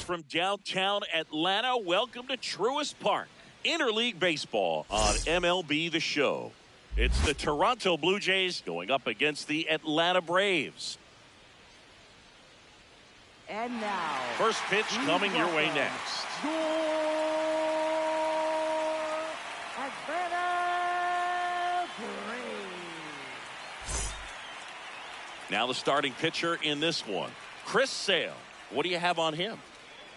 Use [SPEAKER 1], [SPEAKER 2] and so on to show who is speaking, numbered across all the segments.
[SPEAKER 1] from downtown Atlanta. Welcome to Truist Park, Interleague Baseball on MLB The Show. It's the Toronto Blue Jays going up against the Atlanta Braves.
[SPEAKER 2] And now,
[SPEAKER 1] first pitch coming your way next.
[SPEAKER 2] Atlanta Braves.
[SPEAKER 1] Now the starting pitcher in this one, Chris Sale. What do you have on him?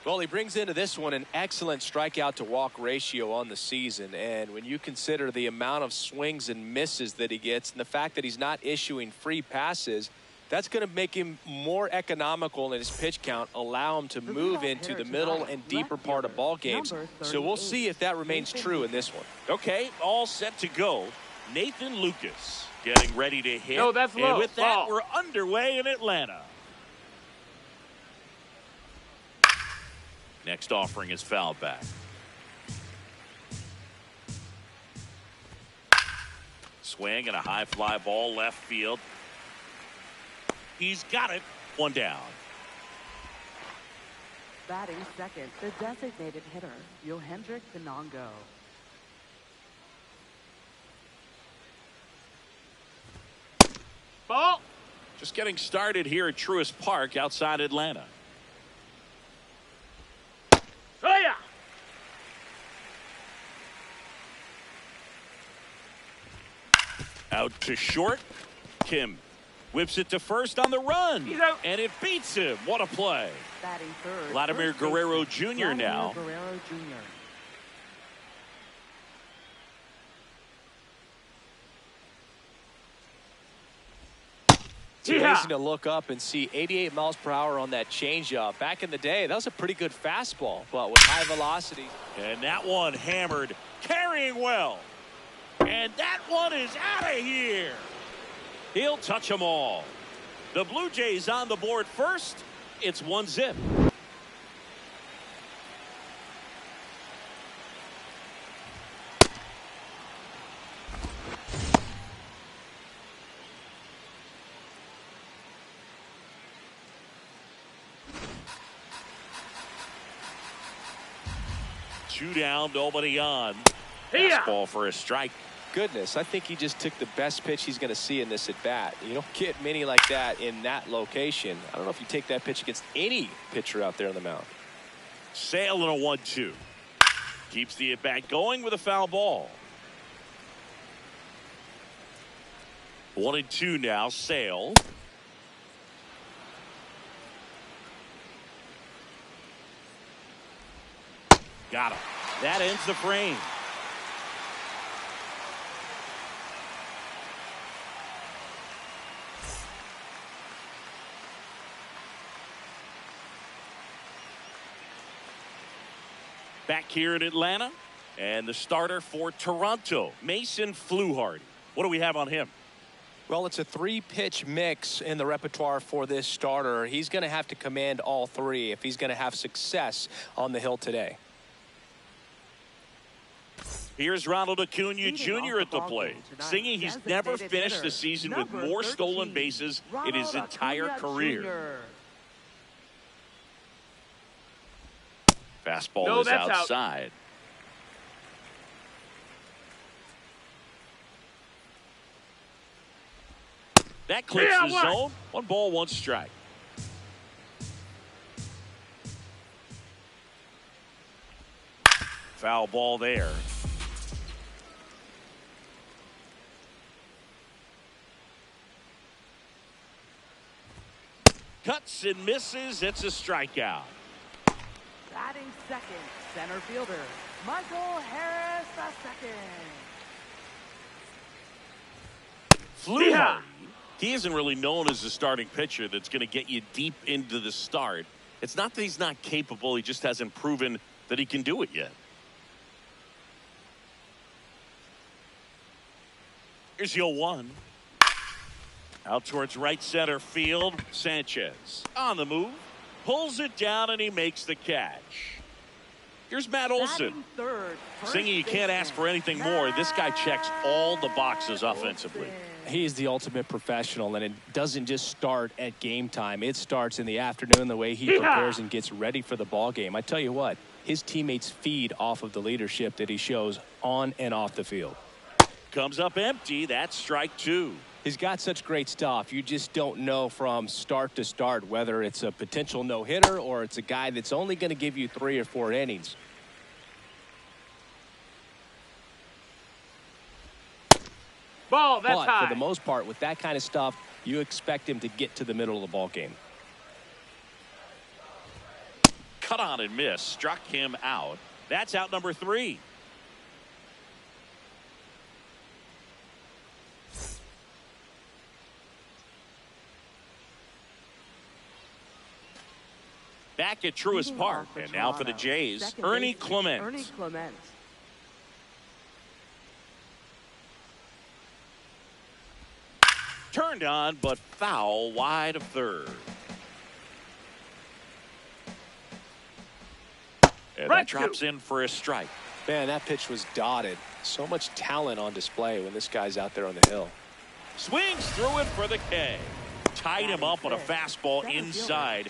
[SPEAKER 3] Well, he brings into this one an excellent strikeout to walk ratio on the season. And when you consider the amount of swings and misses that he gets and the fact that he's not issuing free passes, that's going to make him more economical in his pitch count, allow him to move into the middle and deeper part of ball games. So we'll see if that remains true in this one.
[SPEAKER 1] Okay, all set to go. Nathan Lucas getting ready to hit.
[SPEAKER 4] No, that's low.
[SPEAKER 1] And with that,
[SPEAKER 4] Ball.
[SPEAKER 1] we're underway in Atlanta. Next offering is foul back. Swing and a high fly ball left field. He's got it. One down.
[SPEAKER 2] Batting second, the designated hitter, Yohendrick Benongo.
[SPEAKER 4] Ball.
[SPEAKER 1] Just getting started here at Truist Park outside Atlanta.
[SPEAKER 4] Oh, yeah.
[SPEAKER 1] Out to short. Kim whips it to first on the run.
[SPEAKER 4] He's out.
[SPEAKER 1] And it beats him. What a play.
[SPEAKER 2] Batting third,
[SPEAKER 1] Vladimir
[SPEAKER 2] first
[SPEAKER 1] Guerrero
[SPEAKER 2] baseman,
[SPEAKER 1] Jr. now.
[SPEAKER 2] Vladimir Guerrero Jr.
[SPEAKER 3] It's amazing to look up and see 88 miles per hour on that changeup. Back in the day, that was a pretty good fastball, but with high velocity.
[SPEAKER 1] And that one hammered, carrying well. And that one is out of here. He'll touch them all. The Blue Jays on the board first. It's 1-0. Two down, nobody on. Fastball for a strike.
[SPEAKER 3] Goodness, I think he just took the best pitch he's going to see in this at bat. You don't get many like that in that location. I don't know if you take that pitch against any pitcher out there on the mound.
[SPEAKER 1] Sale in a 1-2. Keeps the at bat going with a foul ball. 1-2 now. Sale. Got him. That ends the frame. Back here in Atlanta, and the starter for Toronto, Mason Fluharty. What do we have on him?
[SPEAKER 3] Well, it's a three-pitch mix in the repertoire for this starter. He's going to have to command all three if he's going to have success on the hill today.
[SPEAKER 1] Here's Ronald Acuna Jr. at the plate, singing he's never finished the season with more stolen bases in his entire career. Fastball is outside. That clicks the zone. 1 ball, 1 strike. Foul ball there. Cuts and misses. It's a strikeout.
[SPEAKER 2] Batting second, center fielder, Michael Harris II.
[SPEAKER 1] Fluharty. He isn't really known as a starting pitcher that's going to get you deep into the start. It's not that he's not capable. He just hasn't proven that he can do it yet. Here's your 1. Out towards right center field. Sanchez on the move. Pulls it down and he makes the catch. Here's Matt Olson.
[SPEAKER 2] Third,
[SPEAKER 1] Singing you can't ask for anything more. This guy checks all the boxes offensively.
[SPEAKER 3] He's the ultimate professional, and it doesn't just start at game time. It starts in the afternoon, the way he prepares and gets ready for the ball game. I tell you what, his teammates feed off of the leadership that he shows on and off the field.
[SPEAKER 1] Comes up empty. That's strike two.
[SPEAKER 3] He's got such great stuff. You just don't know from start to start whether it's a potential no-hitter or it's a guy that's only going to give you 3 or 4 innings.
[SPEAKER 4] Ball, that's high.
[SPEAKER 3] For the most part, with that kind of stuff, you expect him to get to the middle of the ball game.
[SPEAKER 1] Cut on and miss. Struck him out. That's out number 3. Back at Truist Park, and now for the Jays, Ernie Clement.
[SPEAKER 2] Ernie Clement.
[SPEAKER 1] Turned on, but foul wide of third. And that drops in for a strike.
[SPEAKER 3] Man, that pitch was dotted. So much talent on display when this guy's out there on the hill.
[SPEAKER 1] Swings through it for the K. Tied him up on a fastball inside.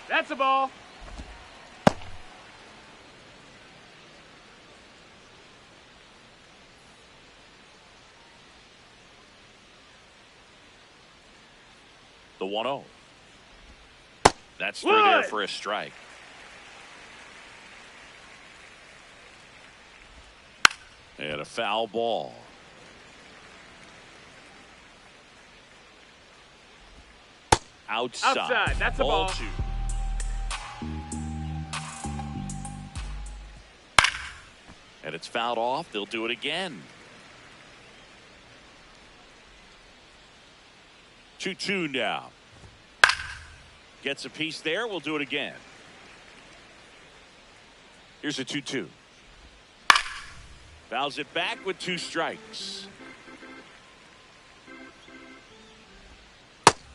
[SPEAKER 4] That's a ball.
[SPEAKER 1] The 1-0. That's through there for a strike. And a foul ball. Outside.
[SPEAKER 4] That's a ball.
[SPEAKER 1] 2. And it's fouled off. They'll do it again. 2-2 now. Gets a piece there. We'll do it again. Here's a 2-2. Fouls it back with 2 strikes.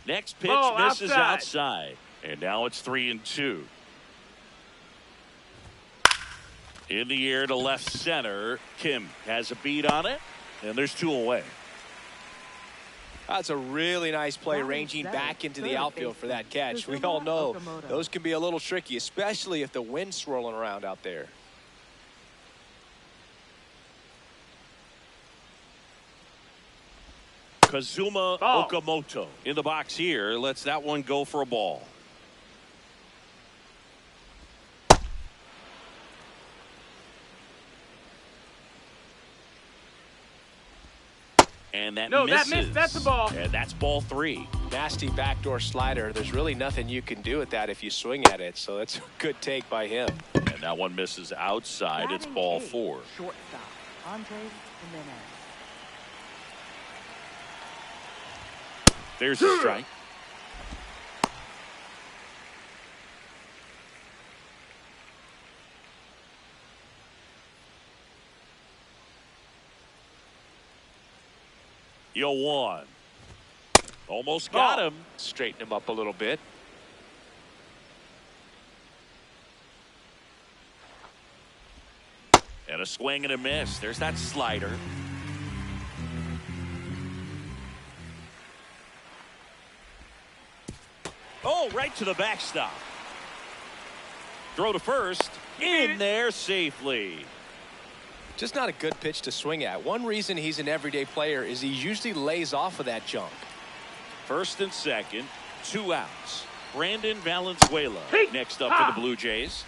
[SPEAKER 1] Next pitch misses outside. And now it's 3-2. In the air to left center. Kim has a beat on it. And there's 2 away.
[SPEAKER 3] That's a really nice play, ranging back into the outfield for that catch. We all know those can be a little tricky, especially if the wind's swirling around out there.
[SPEAKER 1] Kazuma Okamoto in the box here. Lets that one go for a ball. And that misses.
[SPEAKER 4] That missed. That's a ball.
[SPEAKER 1] And that's ball 3.
[SPEAKER 3] Nasty backdoor slider. There's really nothing you can do with that if you swing at it. So that's a good take by him.
[SPEAKER 1] And that one misses outside. It's ball 4.
[SPEAKER 2] Shortstop, Andres Jimenez.
[SPEAKER 1] There's a strike. Yo, 1. Almost got him.
[SPEAKER 3] Straighten him up a little bit.
[SPEAKER 1] And a swing and a miss. There's that slider. Oh, right to the backstop. Throw to first. In there safely.
[SPEAKER 3] Just not a good pitch to swing at. One reason he's an everyday player is he usually lays off of that jump.
[SPEAKER 1] First and second, 2 outs. Brandon Valenzuela next up for the Blue Jays.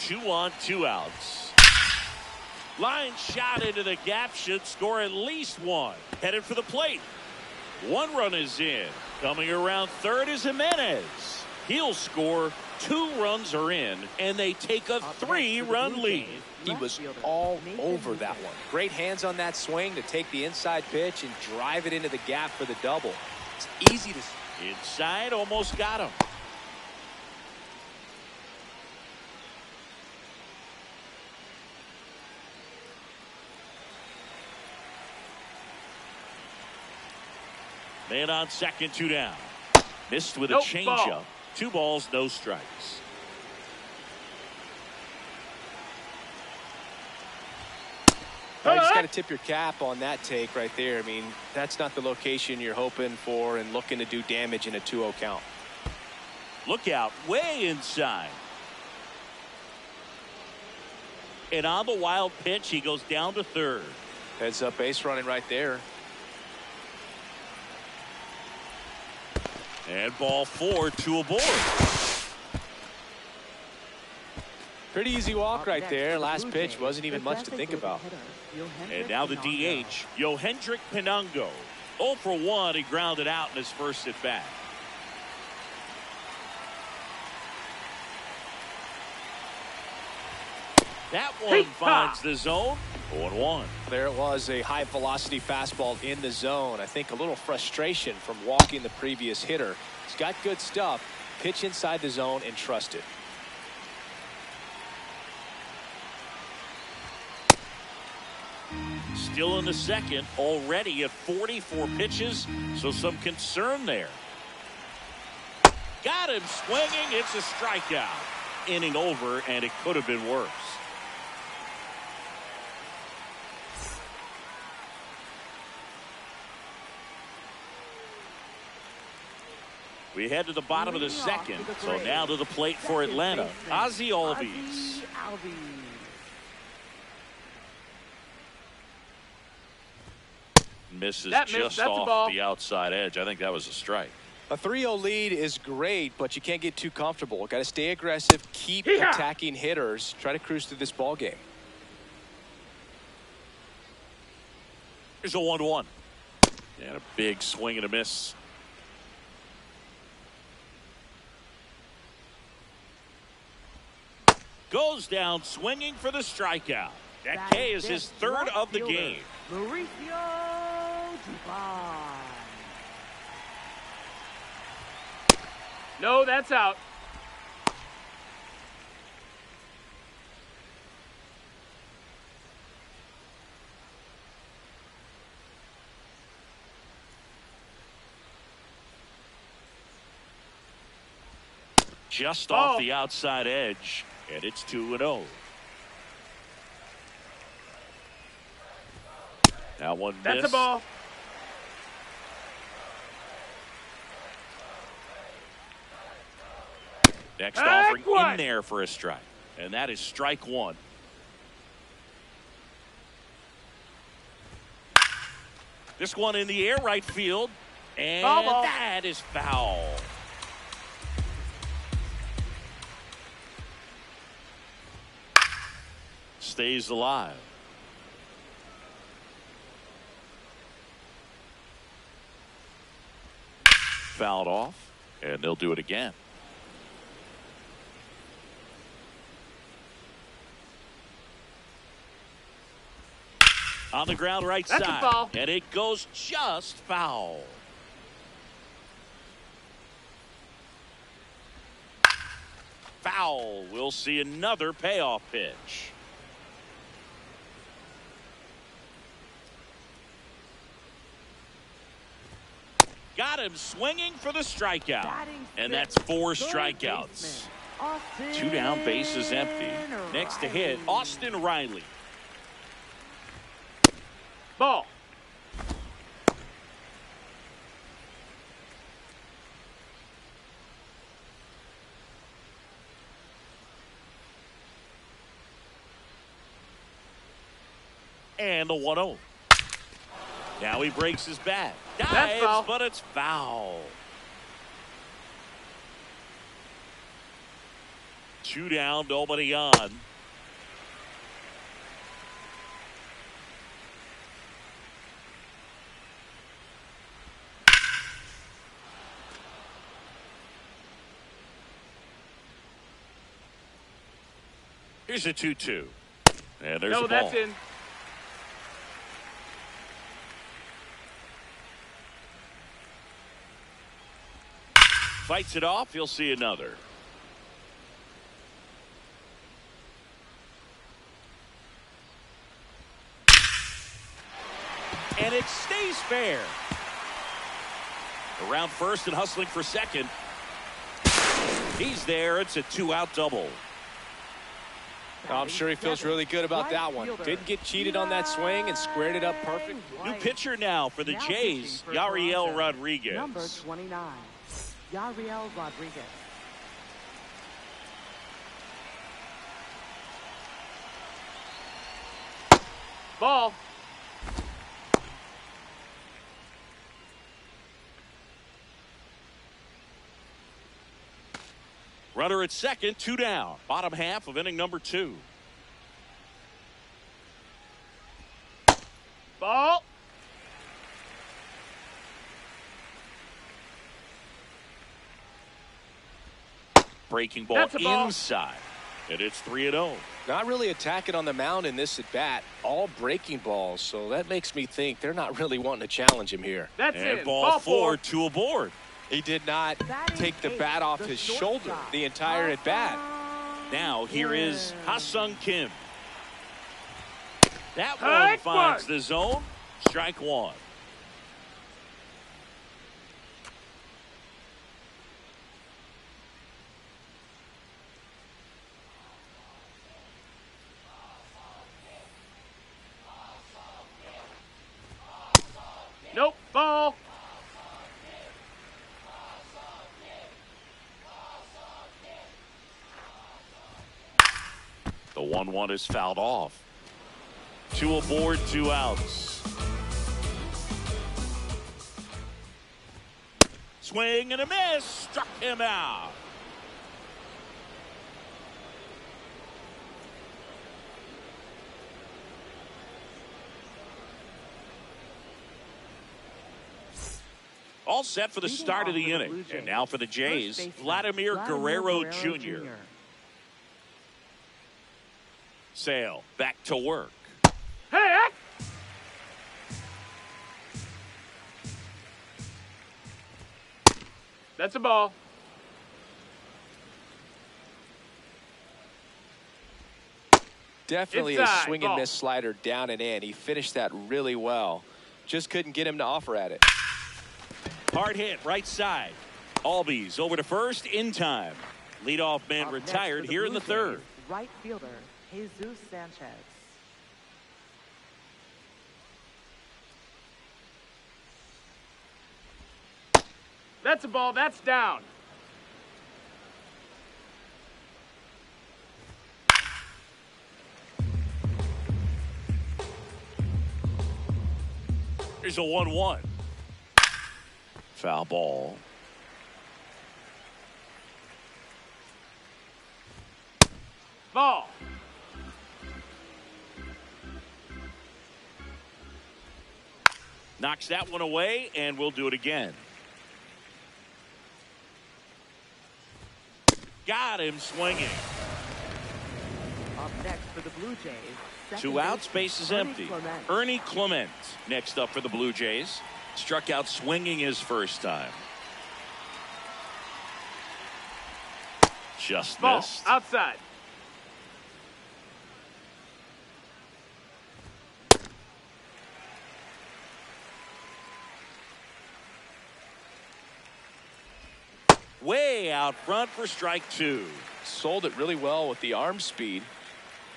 [SPEAKER 1] Two on, 2 outs. Line shot into the gap, should score at least 1. Headed for the plate. 1 run is in. Coming around third is Jimenez. He'll score. 2 runs are in, and they take a 3-run lead.
[SPEAKER 3] He was all over that one. Great hands on that swing to take the inside pitch and drive it into the gap for the double. It's easy to...
[SPEAKER 1] Inside, almost got him. Man on second, 2 down. Missed with a
[SPEAKER 4] Nope,
[SPEAKER 1] changeup.
[SPEAKER 4] ball.
[SPEAKER 1] 2 balls, no strikes.
[SPEAKER 3] You just got to tip your cap on that take right there. I mean, that's not the location you're hoping for and looking to do damage in a 2-0 count.
[SPEAKER 1] Look out, way inside. And on the wild pitch, he goes down to third.
[SPEAKER 3] Heads up base running right there.
[SPEAKER 1] And ball 4, 2 aboard.
[SPEAKER 3] Pretty easy walk right there. Last pitch wasn't even much to think about.
[SPEAKER 1] And now the DH, Yohendrick Pinungo. 0 for 1, he grounded out in his first at bat. That one finds the zone. 0-1.
[SPEAKER 3] There it was, a high velocity fastball in the zone. I think a little frustration from walking the previous hitter. He's got good stuff. Pitch inside the zone and trust it.
[SPEAKER 1] Still in the second, already at 44 pitches, so some concern there. Got him swinging. It's a strikeout. Inning over, and it could have been worse. We head to the bottom of the second, so now to the plate for Atlanta, Ozzie Albies. Misses just off the outside edge. I think that was a strike.
[SPEAKER 3] A 3-0 lead is great, but you can't get too comfortable. Got to stay aggressive, keep attacking hitters, try to cruise through this ball game.
[SPEAKER 1] Here's a 1-1. And a big swing and a miss. Goes down swinging for the strikeout. That K is his third of the game.
[SPEAKER 4] No, that's out.
[SPEAKER 1] Just off the outside edge, and it's 2-0. Now one miss.
[SPEAKER 4] That's a ball.
[SPEAKER 1] Next offering in there for a strike. And that is strike 1. This one in the air, right field. And that is foul. Stays alive. Fouled off, and they'll do it again. On the ground right
[SPEAKER 4] That's
[SPEAKER 1] side.
[SPEAKER 4] a foul.
[SPEAKER 1] And it goes just foul. Foul. We'll see another payoff pitch. Got him swinging for the strikeout. And that's 4 strikeouts. 2 down, bases empty. Next to hit, Austin Riley.
[SPEAKER 4] Ball.
[SPEAKER 1] And the 1-0. Now he breaks his bat.
[SPEAKER 4] That's
[SPEAKER 1] Dives,
[SPEAKER 4] foul.
[SPEAKER 1] but it's foul. 2 down, nobody on. Here's a 2-2. And there's a ball.
[SPEAKER 4] That's in.
[SPEAKER 1] Fights it off. He'll see another. And it stays fair. Around first and hustling for second. He's there. It's a 2-out double.
[SPEAKER 3] I'm sure he feels really good about that one. Didn't get cheated on that swing and squared it up perfect.
[SPEAKER 1] New pitcher now for the Jays, Yariel Rodriguez.
[SPEAKER 2] Number 29, Yariel Rodriguez.
[SPEAKER 4] Ball.
[SPEAKER 1] Runner at second, 2 down. Bottom half of inning number 2.
[SPEAKER 4] Ball.
[SPEAKER 1] Breaking ball
[SPEAKER 4] That's a ball.
[SPEAKER 1] inside. And it's 3-0.
[SPEAKER 3] Not really attacking on the mound in this at bat. All breaking balls. So that makes me think they're not really wanting to challenge him here.
[SPEAKER 4] That's
[SPEAKER 1] And
[SPEAKER 4] it.
[SPEAKER 1] ball 4, 2 aboard.
[SPEAKER 3] He did not take the bat off his shoulder the entire at bat.
[SPEAKER 1] Now here is Ha-Sung Kim. That one
[SPEAKER 4] High
[SPEAKER 1] finds
[SPEAKER 4] mark.
[SPEAKER 1] the zone. Strike 1.
[SPEAKER 4] Nope. Ball.
[SPEAKER 1] The 1-1 is fouled off. 2 aboard, 2 outs. Swing and a miss. Struck him out. All set for the start of the inning. And now for the Jays, Vladimir Guerrero Jr. Sale back to work.
[SPEAKER 4] Hey, that's a ball.
[SPEAKER 3] Definitely
[SPEAKER 4] Inside,
[SPEAKER 3] a swing and miss slider down and in. He finished that really well. Just couldn't get him to offer at it.
[SPEAKER 1] Hard hit right side. Albies over to first in time. Leadoff man
[SPEAKER 2] Up next
[SPEAKER 1] retired
[SPEAKER 2] for
[SPEAKER 1] here in the
[SPEAKER 2] Blue
[SPEAKER 1] third.
[SPEAKER 2] Jays, right fielder Jesus Sanchez.
[SPEAKER 4] That's a ball. That's down.
[SPEAKER 1] Here's a 1-1. Foul ball.
[SPEAKER 4] Ball.
[SPEAKER 1] Knocks that one away, and we'll do it again. Got him swinging.
[SPEAKER 2] Up next for the Blue Jays.
[SPEAKER 1] 2 outs, base is empty.
[SPEAKER 2] Clement.
[SPEAKER 1] Ernie Clement next up for the Blue Jays. Struck out swinging his first time. Just
[SPEAKER 4] Ball.
[SPEAKER 1] missed.
[SPEAKER 4] Outside.
[SPEAKER 1] Way out front for strike 2.
[SPEAKER 3] Sold it really well with the arm speed.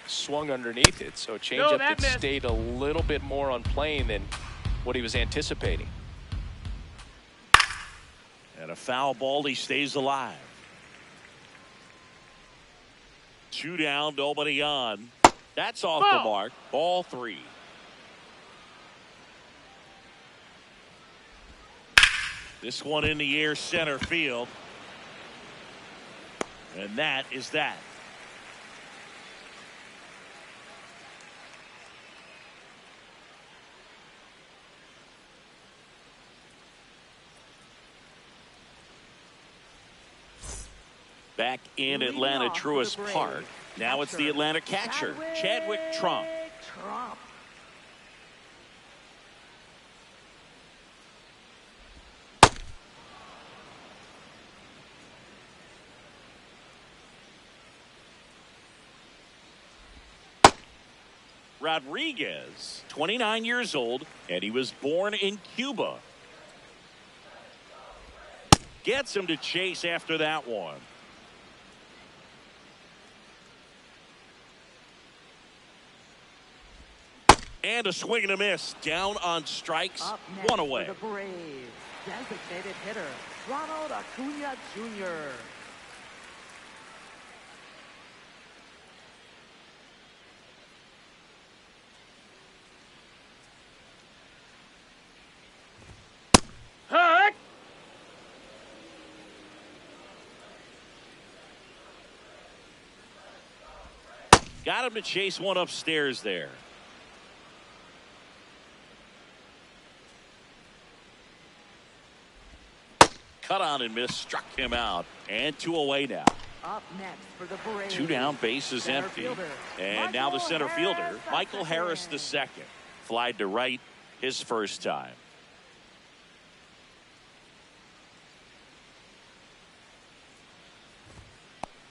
[SPEAKER 3] Swung underneath it, so changeup
[SPEAKER 4] that
[SPEAKER 3] that
[SPEAKER 4] missed.
[SPEAKER 3] stayed a little bit more on plane than what he was anticipating.
[SPEAKER 1] And a foul ball, he stays alive. 2 down, nobody on. That's off the
[SPEAKER 4] Ball.
[SPEAKER 1] mark. Ball 3. This one in the air, center field. And that is that. Back in
[SPEAKER 2] Leading
[SPEAKER 1] Atlanta
[SPEAKER 2] off for
[SPEAKER 1] Truist
[SPEAKER 2] the Braves,
[SPEAKER 1] Park. Now it's the Atlanta catcher, Chadwick Trump.
[SPEAKER 2] Trump.
[SPEAKER 1] Rodriguez, 29 years old, and he was born in Cuba. Gets him to chase after that one. And a swing and a miss. Down on strikes.
[SPEAKER 2] Up next
[SPEAKER 1] One away.
[SPEAKER 2] for the Braves, designated hitter, Ronald Acuna Jr.
[SPEAKER 4] Heck!
[SPEAKER 1] Got him to chase one upstairs there. Cut on and miss, struck him out. And 2 away now.
[SPEAKER 2] Up next for the Braves,
[SPEAKER 1] 2 down, bases
[SPEAKER 2] center
[SPEAKER 1] empty.
[SPEAKER 2] fielder,
[SPEAKER 1] And now the center fielder, Michael Harris
[SPEAKER 2] II.
[SPEAKER 1] II. Flied to right his first time.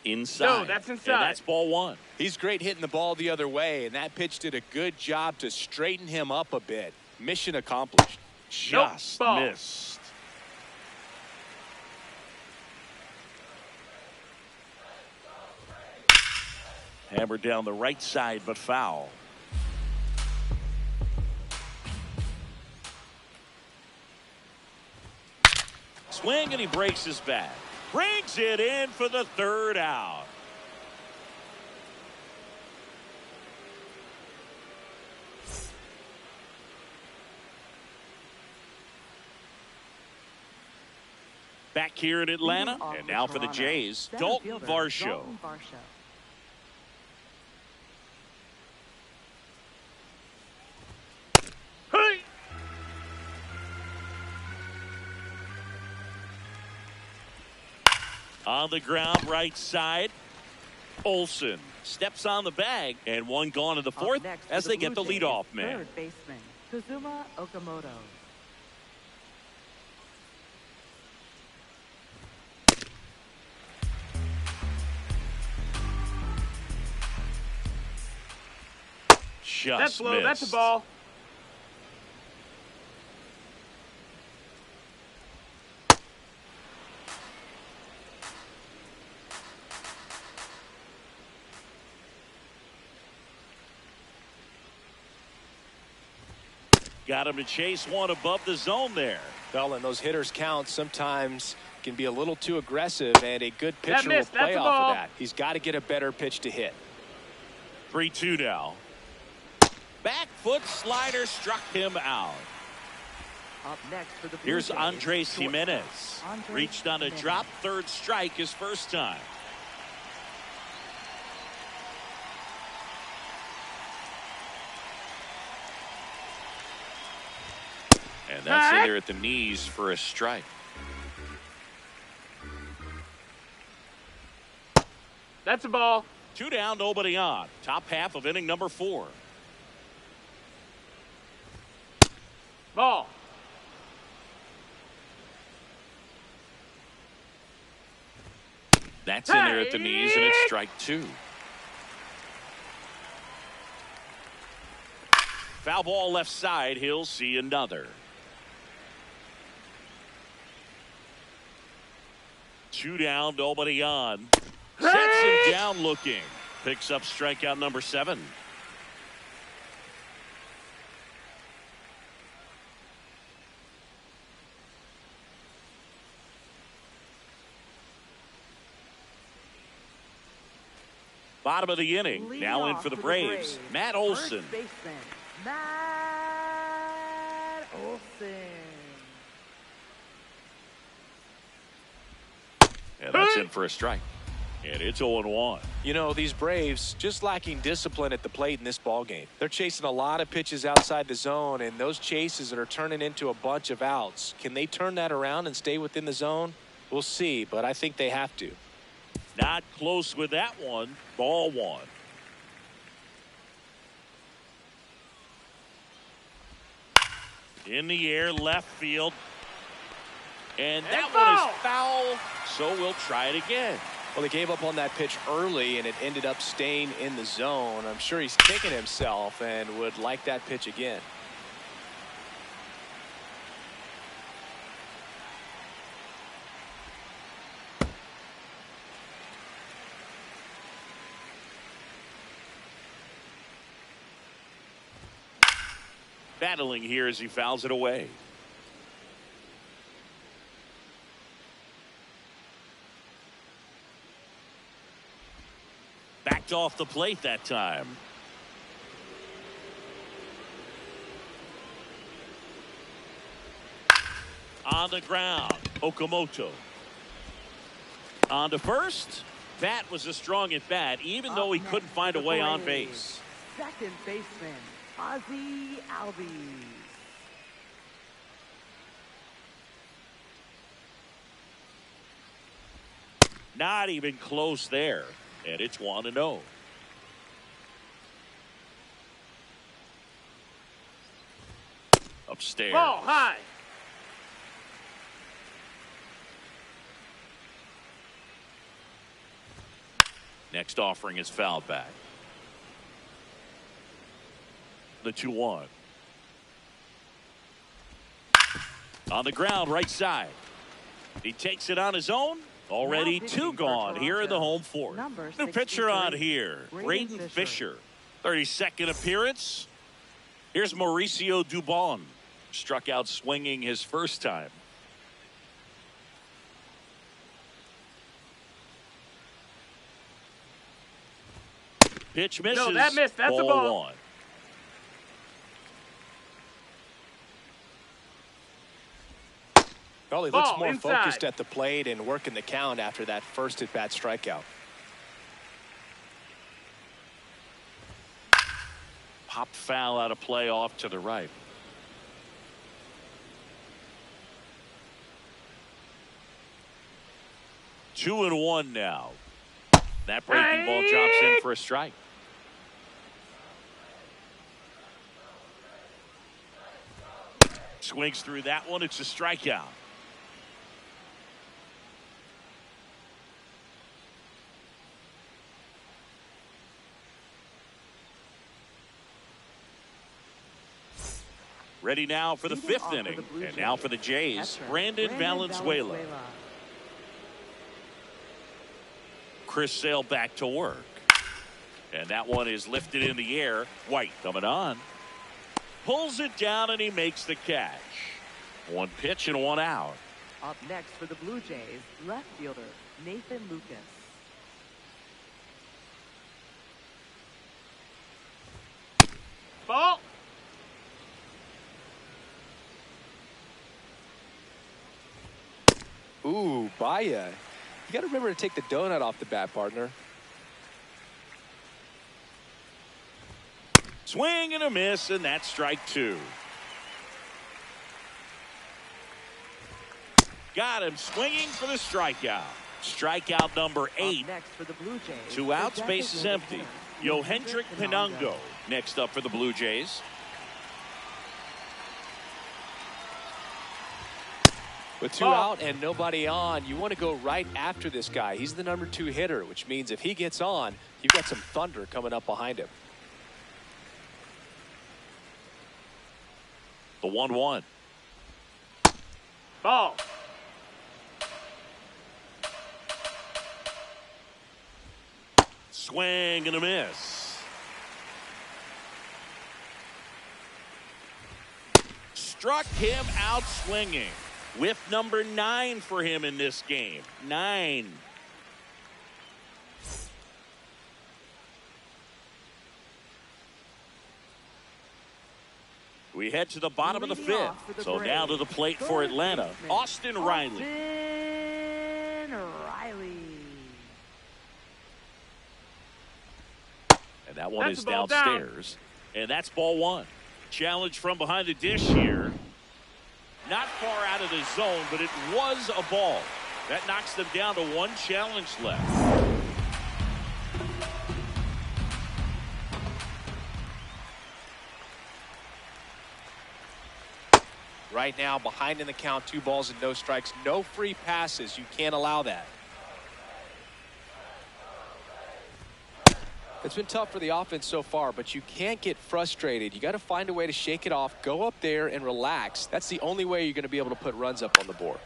[SPEAKER 1] Inside.
[SPEAKER 4] No, that's inside.
[SPEAKER 1] And that's ball 1.
[SPEAKER 3] He's great hitting the ball the other way, and that pitch did a good job to straighten him up a bit. Mission accomplished.
[SPEAKER 1] Just
[SPEAKER 4] ball.
[SPEAKER 1] missed. Hammered down the right side, but foul. Swing, and he breaks his bat. Brings it in for the 3rd out. Back here in Atlanta,
[SPEAKER 2] Leading off
[SPEAKER 1] and now for the
[SPEAKER 2] Toronto,
[SPEAKER 1] Jays,
[SPEAKER 2] center
[SPEAKER 1] Dalton
[SPEAKER 2] fielder,
[SPEAKER 1] Varsho.
[SPEAKER 2] Dalton Varsho.
[SPEAKER 4] Hey!
[SPEAKER 1] On the ground, right side. Olsen steps on the bag, and one gone in the 4th
[SPEAKER 2] Up next
[SPEAKER 1] as
[SPEAKER 2] for
[SPEAKER 1] they
[SPEAKER 2] the
[SPEAKER 1] get the
[SPEAKER 2] Blue Jays,
[SPEAKER 1] leadoff man.
[SPEAKER 2] third baseman, Kazuma Okamoto.
[SPEAKER 1] Just
[SPEAKER 4] That's low.
[SPEAKER 1] missed.
[SPEAKER 4] That's a ball.
[SPEAKER 1] Got him to chase one above the zone there.
[SPEAKER 3] Well, and those hitters count sometimes can be a little too aggressive, and a good pitcher will
[SPEAKER 4] missed.
[SPEAKER 3] play
[SPEAKER 4] That's a
[SPEAKER 3] off
[SPEAKER 4] ball.
[SPEAKER 3] of that. He's got to get a better pitch to hit.
[SPEAKER 1] 3-2 now. Back foot slider struck him out.
[SPEAKER 2] Up next for the Blue
[SPEAKER 1] Here's
[SPEAKER 2] Jays,
[SPEAKER 1] Andres
[SPEAKER 2] shortstop,
[SPEAKER 1] Jimenez.
[SPEAKER 2] Andres
[SPEAKER 1] Reached on a
[SPEAKER 2] Jimenez.
[SPEAKER 1] drop, 3rd strike his first time. And that's in there at the knees for a strike.
[SPEAKER 4] That's a ball.
[SPEAKER 1] 2 down, nobody on. Top half of inning number 4.
[SPEAKER 4] Ball.
[SPEAKER 1] That's in there at the knees, and it's strike 2. Foul ball left side. He'll see another. 2 down, nobody on. Sets him down looking. Picks up strikeout number 7. Bottom of the inning.
[SPEAKER 2] Lead
[SPEAKER 1] Now in
[SPEAKER 2] off
[SPEAKER 1] for the Braves. Matt Olson.
[SPEAKER 2] First baseman, Matt Olson.
[SPEAKER 1] And that's in for a strike. And it's 0-1.
[SPEAKER 3] You know, these Braves just lacking discipline at the plate in this ball game. They're chasing a lot of pitches outside the zone, and those chases that are turning into a bunch of outs. Can they turn that around and stay within the zone? We'll see, but I think they have to.
[SPEAKER 1] Not close with that one. Ball 1. In the air, left field. And that one is foul, so we'll try it again.
[SPEAKER 3] Well, he gave up on that pitch early, and it ended up staying in the zone. I'm sure he's kicking himself and would like that pitch again.
[SPEAKER 1] Battling here as he fouls it away. Backed off the plate that time. On the ground, Okamoto. On to first. That was a strong at bat, even though he couldn't find a way on base.
[SPEAKER 2] Second baseman, Ozzie Albies.
[SPEAKER 1] Not even close there. And it's 1-0. Upstairs.
[SPEAKER 4] Ball high.
[SPEAKER 1] Next offering is fouled back. The 2-1. On the ground, right side. He takes it on his own. Already two gone here in the home fourth. New pitcher on here, Braden Fisher. 32nd appearance. Here's Mauricio Dubon. Struck out swinging his first time. Pitch misses.
[SPEAKER 4] No, that missed. That's a ball.
[SPEAKER 1] 1.
[SPEAKER 3] Well, he looks
[SPEAKER 4] Ball
[SPEAKER 3] more
[SPEAKER 4] inside.
[SPEAKER 3] focused at the plate and working the count after that first at-bat strikeout.
[SPEAKER 1] Pop foul out of play off to the right. Two and one now. That breaking ball drops in for a strike. Swings through that one. It's a strikeout. Ready now for the fifth inning. And now for the Jays, Brandon Valenzuela. Chris Sale back to work. And that one is lifted in the air. White coming on. Pulls it down and he makes the catch. One pitch and one out.
[SPEAKER 2] Up next for the Blue Jays, left fielder Nathan Lucas.
[SPEAKER 4] Ball.
[SPEAKER 3] Ooh, Bayas. You got to remember to take the donut off the bat, partner.
[SPEAKER 1] Swing and a miss, and that's strike two. Got him swinging for the strikeout. Strikeout number 8.
[SPEAKER 2] Next for the Blue Jays,
[SPEAKER 1] 2 outs, base is empty. Yohendrick Pinango next up for the Blue Jays.
[SPEAKER 3] With 2 out and nobody on, you want to go right after this guy. He's the number 2 hitter, which means if he gets on, you've got some thunder coming up behind him.
[SPEAKER 1] The 1-1.
[SPEAKER 4] Ball.
[SPEAKER 1] Swing and a miss. Struck him out swinging. Whiff number 9 for him in this game. 9. We head to the bottom of the 5th. So now to the plate for Atlanta, Austin Riley. And that one is downstairs. And that's ball 1. Challenge from behind the dish here. Not far out of the zone, but it was a ball. That knocks them down to 1 challenge left.
[SPEAKER 3] Right now, behind in the count, 2 balls and no strikes, no free passes. You can't allow that. It's been tough for the offense so far, but you can't get frustrated. You got to find a way to shake it off, go up there and relax. That's the only way you're going to be able to put runs up on the board.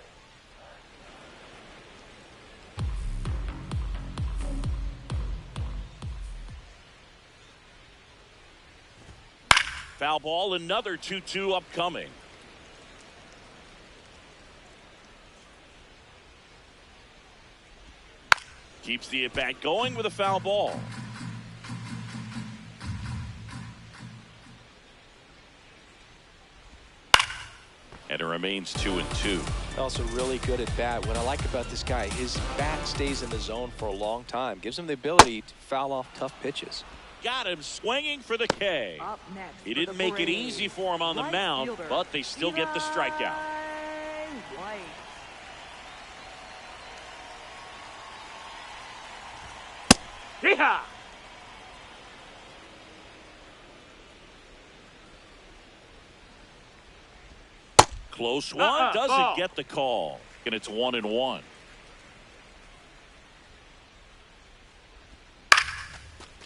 [SPEAKER 1] Foul ball, another 2-2 upcoming. Keeps the at-bat going with a foul ball. And it remains 2-2.
[SPEAKER 3] Also really good at bat. What I like about this guy, his bat stays in the zone for a long time. Gives him the ability to foul off tough pitches.
[SPEAKER 1] Got him swinging for the K.
[SPEAKER 2] Up next
[SPEAKER 1] He didn't make it easy for him on the mound, but they still get the strikeout.
[SPEAKER 2] White.
[SPEAKER 4] Deja.
[SPEAKER 1] Close one, doesn't
[SPEAKER 4] ball.
[SPEAKER 1] get the call. And it's 1-1.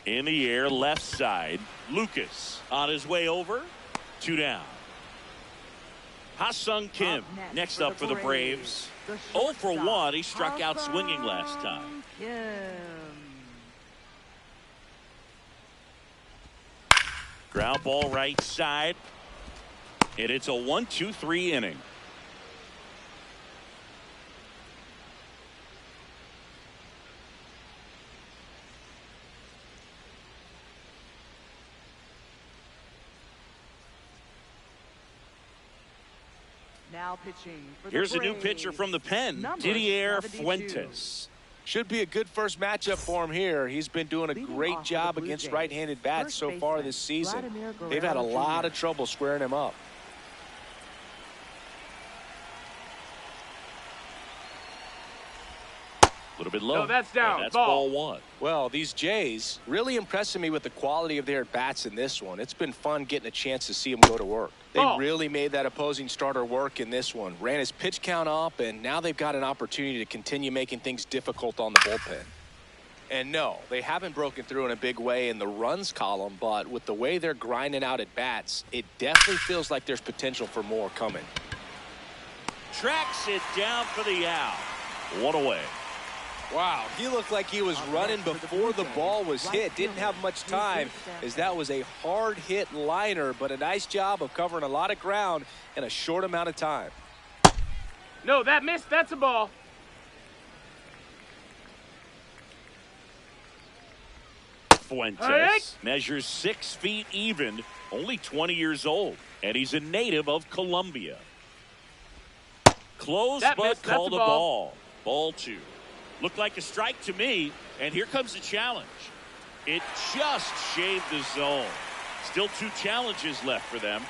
[SPEAKER 1] In the air, left side. Lucas on his way over. 2 down. Ha-Sung Kim next up for the Braves. 0 for 1. He struck out swinging last time. Ground ball right side. And it's a 1-2-3 inning.
[SPEAKER 2] Now pitching for the
[SPEAKER 1] Here's a new
[SPEAKER 2] Braves.
[SPEAKER 1] pitcher from the pen,
[SPEAKER 2] Number
[SPEAKER 1] Didier
[SPEAKER 2] 72.
[SPEAKER 1] Fuentes.
[SPEAKER 3] Should be a good first matchup for him here. He's been doing a
[SPEAKER 2] Leading
[SPEAKER 3] great
[SPEAKER 2] off for
[SPEAKER 3] job
[SPEAKER 2] the Blue
[SPEAKER 3] against
[SPEAKER 2] Jays,
[SPEAKER 3] right-handed bats
[SPEAKER 2] first
[SPEAKER 3] so far
[SPEAKER 2] baseman,
[SPEAKER 3] this season.
[SPEAKER 2] Vladimir
[SPEAKER 3] They've had a
[SPEAKER 2] Guerrero
[SPEAKER 3] lot
[SPEAKER 2] Jr.
[SPEAKER 3] of trouble squaring him up.
[SPEAKER 1] A little bit low.
[SPEAKER 4] No, that's down.
[SPEAKER 1] And that's
[SPEAKER 4] Ball.
[SPEAKER 1] ball 1.
[SPEAKER 3] Well, these Jays really impressing me with the quality of their at-bats in this one. It's been fun getting a chance to see them go to work. They
[SPEAKER 4] Ball.
[SPEAKER 3] really made that opposing starter work in this one. Ran his pitch count up, and now they've got an opportunity to continue making things difficult on the bullpen. And no, they haven't broken through in a big way in the runs column, but with the way they're grinding out at bats, it definitely feels like there's potential for more coming.
[SPEAKER 1] Tracks it down for the out. 1 away.
[SPEAKER 3] Wow, he looked like he was running before the ball was hit. Didn't have much time, as that was a hard-hit liner, but a nice job of covering a lot of ground in a short amount of time.
[SPEAKER 4] No, that missed. That's a ball.
[SPEAKER 1] Fuentes
[SPEAKER 4] Hey!
[SPEAKER 1] measures 6 feet even, only 20 years old, and he's a native of Colombia. Close,
[SPEAKER 4] That
[SPEAKER 1] but
[SPEAKER 4] missed. That's
[SPEAKER 1] called
[SPEAKER 4] a
[SPEAKER 1] a
[SPEAKER 4] ball.
[SPEAKER 1] ball. Ball 2. Looked like a strike to me, and here comes the challenge. It just shaved the zone. Still 2 challenges left for them.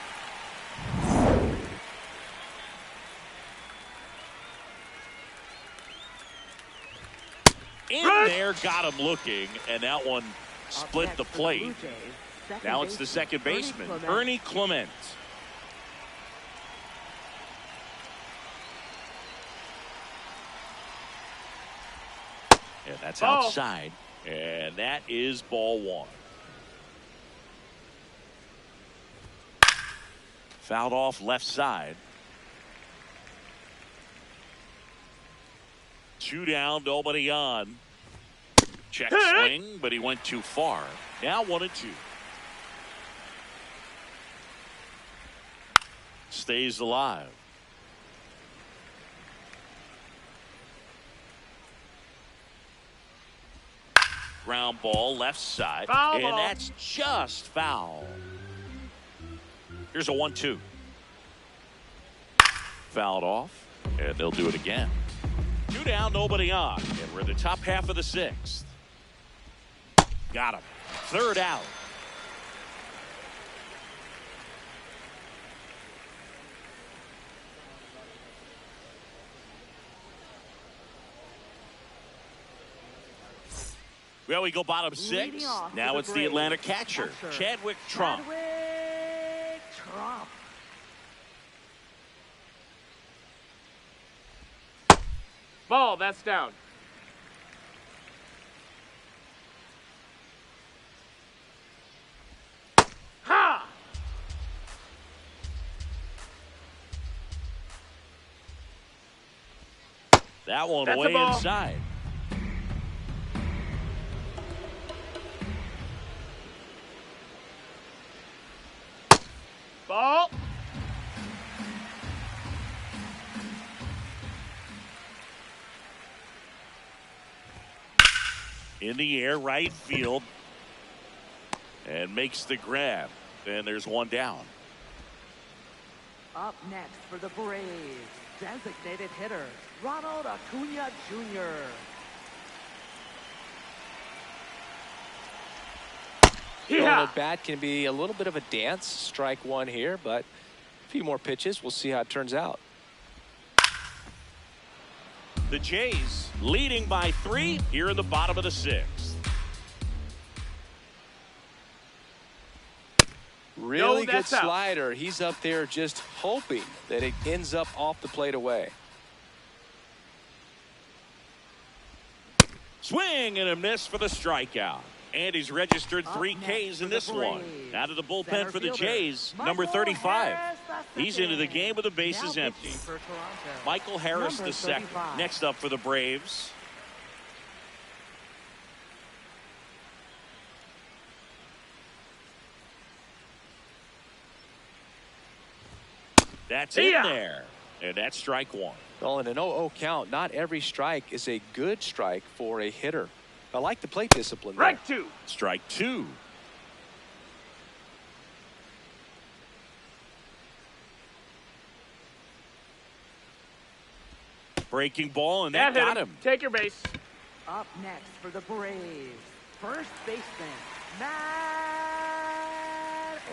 [SPEAKER 1] In there, got him looking, and that one split the plate. Now it's the second baseman, Ernie Clement. And that's
[SPEAKER 4] Ball.
[SPEAKER 1] outside, and that is ball 1. Fouled off left side. 2 down, nobody on. Check swing, but he went too far. Now 1-2. Stays alive. Ground ball left side.
[SPEAKER 4] Foul
[SPEAKER 1] And
[SPEAKER 4] ball.
[SPEAKER 1] that's just foul. Here's a 1-2. Fouled off, and they'll do it again. 2 down, nobody on. And we're in the top half of the 6th. Got him. 3rd out. Well, we go bottom 6.
[SPEAKER 2] Leading off
[SPEAKER 1] Now
[SPEAKER 2] for
[SPEAKER 1] it's the
[SPEAKER 2] Braves,
[SPEAKER 1] Atlanta catcher, Chadwick Trump.
[SPEAKER 2] Chadwick Trump.
[SPEAKER 4] Ball. That's down. Ha!
[SPEAKER 1] That one
[SPEAKER 4] That's a
[SPEAKER 1] way
[SPEAKER 4] ball.
[SPEAKER 1] inside. In the air, right field. And makes the grab. And there's one down.
[SPEAKER 2] Up next for the Braves, designated hitter, Ronald Acuna Jr.
[SPEAKER 3] Going at bat can be a little bit of a dance. Strike one here, but a few more pitches. We'll see how it turns out.
[SPEAKER 1] The Jays leading by 3 here in the bottom of the 6th.
[SPEAKER 3] Really good slider. He's up there just hoping that it ends up off the plate away.
[SPEAKER 1] Swing and a miss for the strikeout. And he's registered 3 Ks in this one. Out of the bullpen for the Jays, number 35. He's into the game with the bases empty. Michael Harris the second. Next up for the Braves. That's in there. And that's strike one.
[SPEAKER 3] Well, in an 0-0 count, not every strike is a good strike for a hitter. I like the plate discipline there.
[SPEAKER 4] Strike two.
[SPEAKER 1] Strike two. Breaking ball, and that got him.
[SPEAKER 4] Take your base.
[SPEAKER 2] Up next for the Braves, first baseman, Matt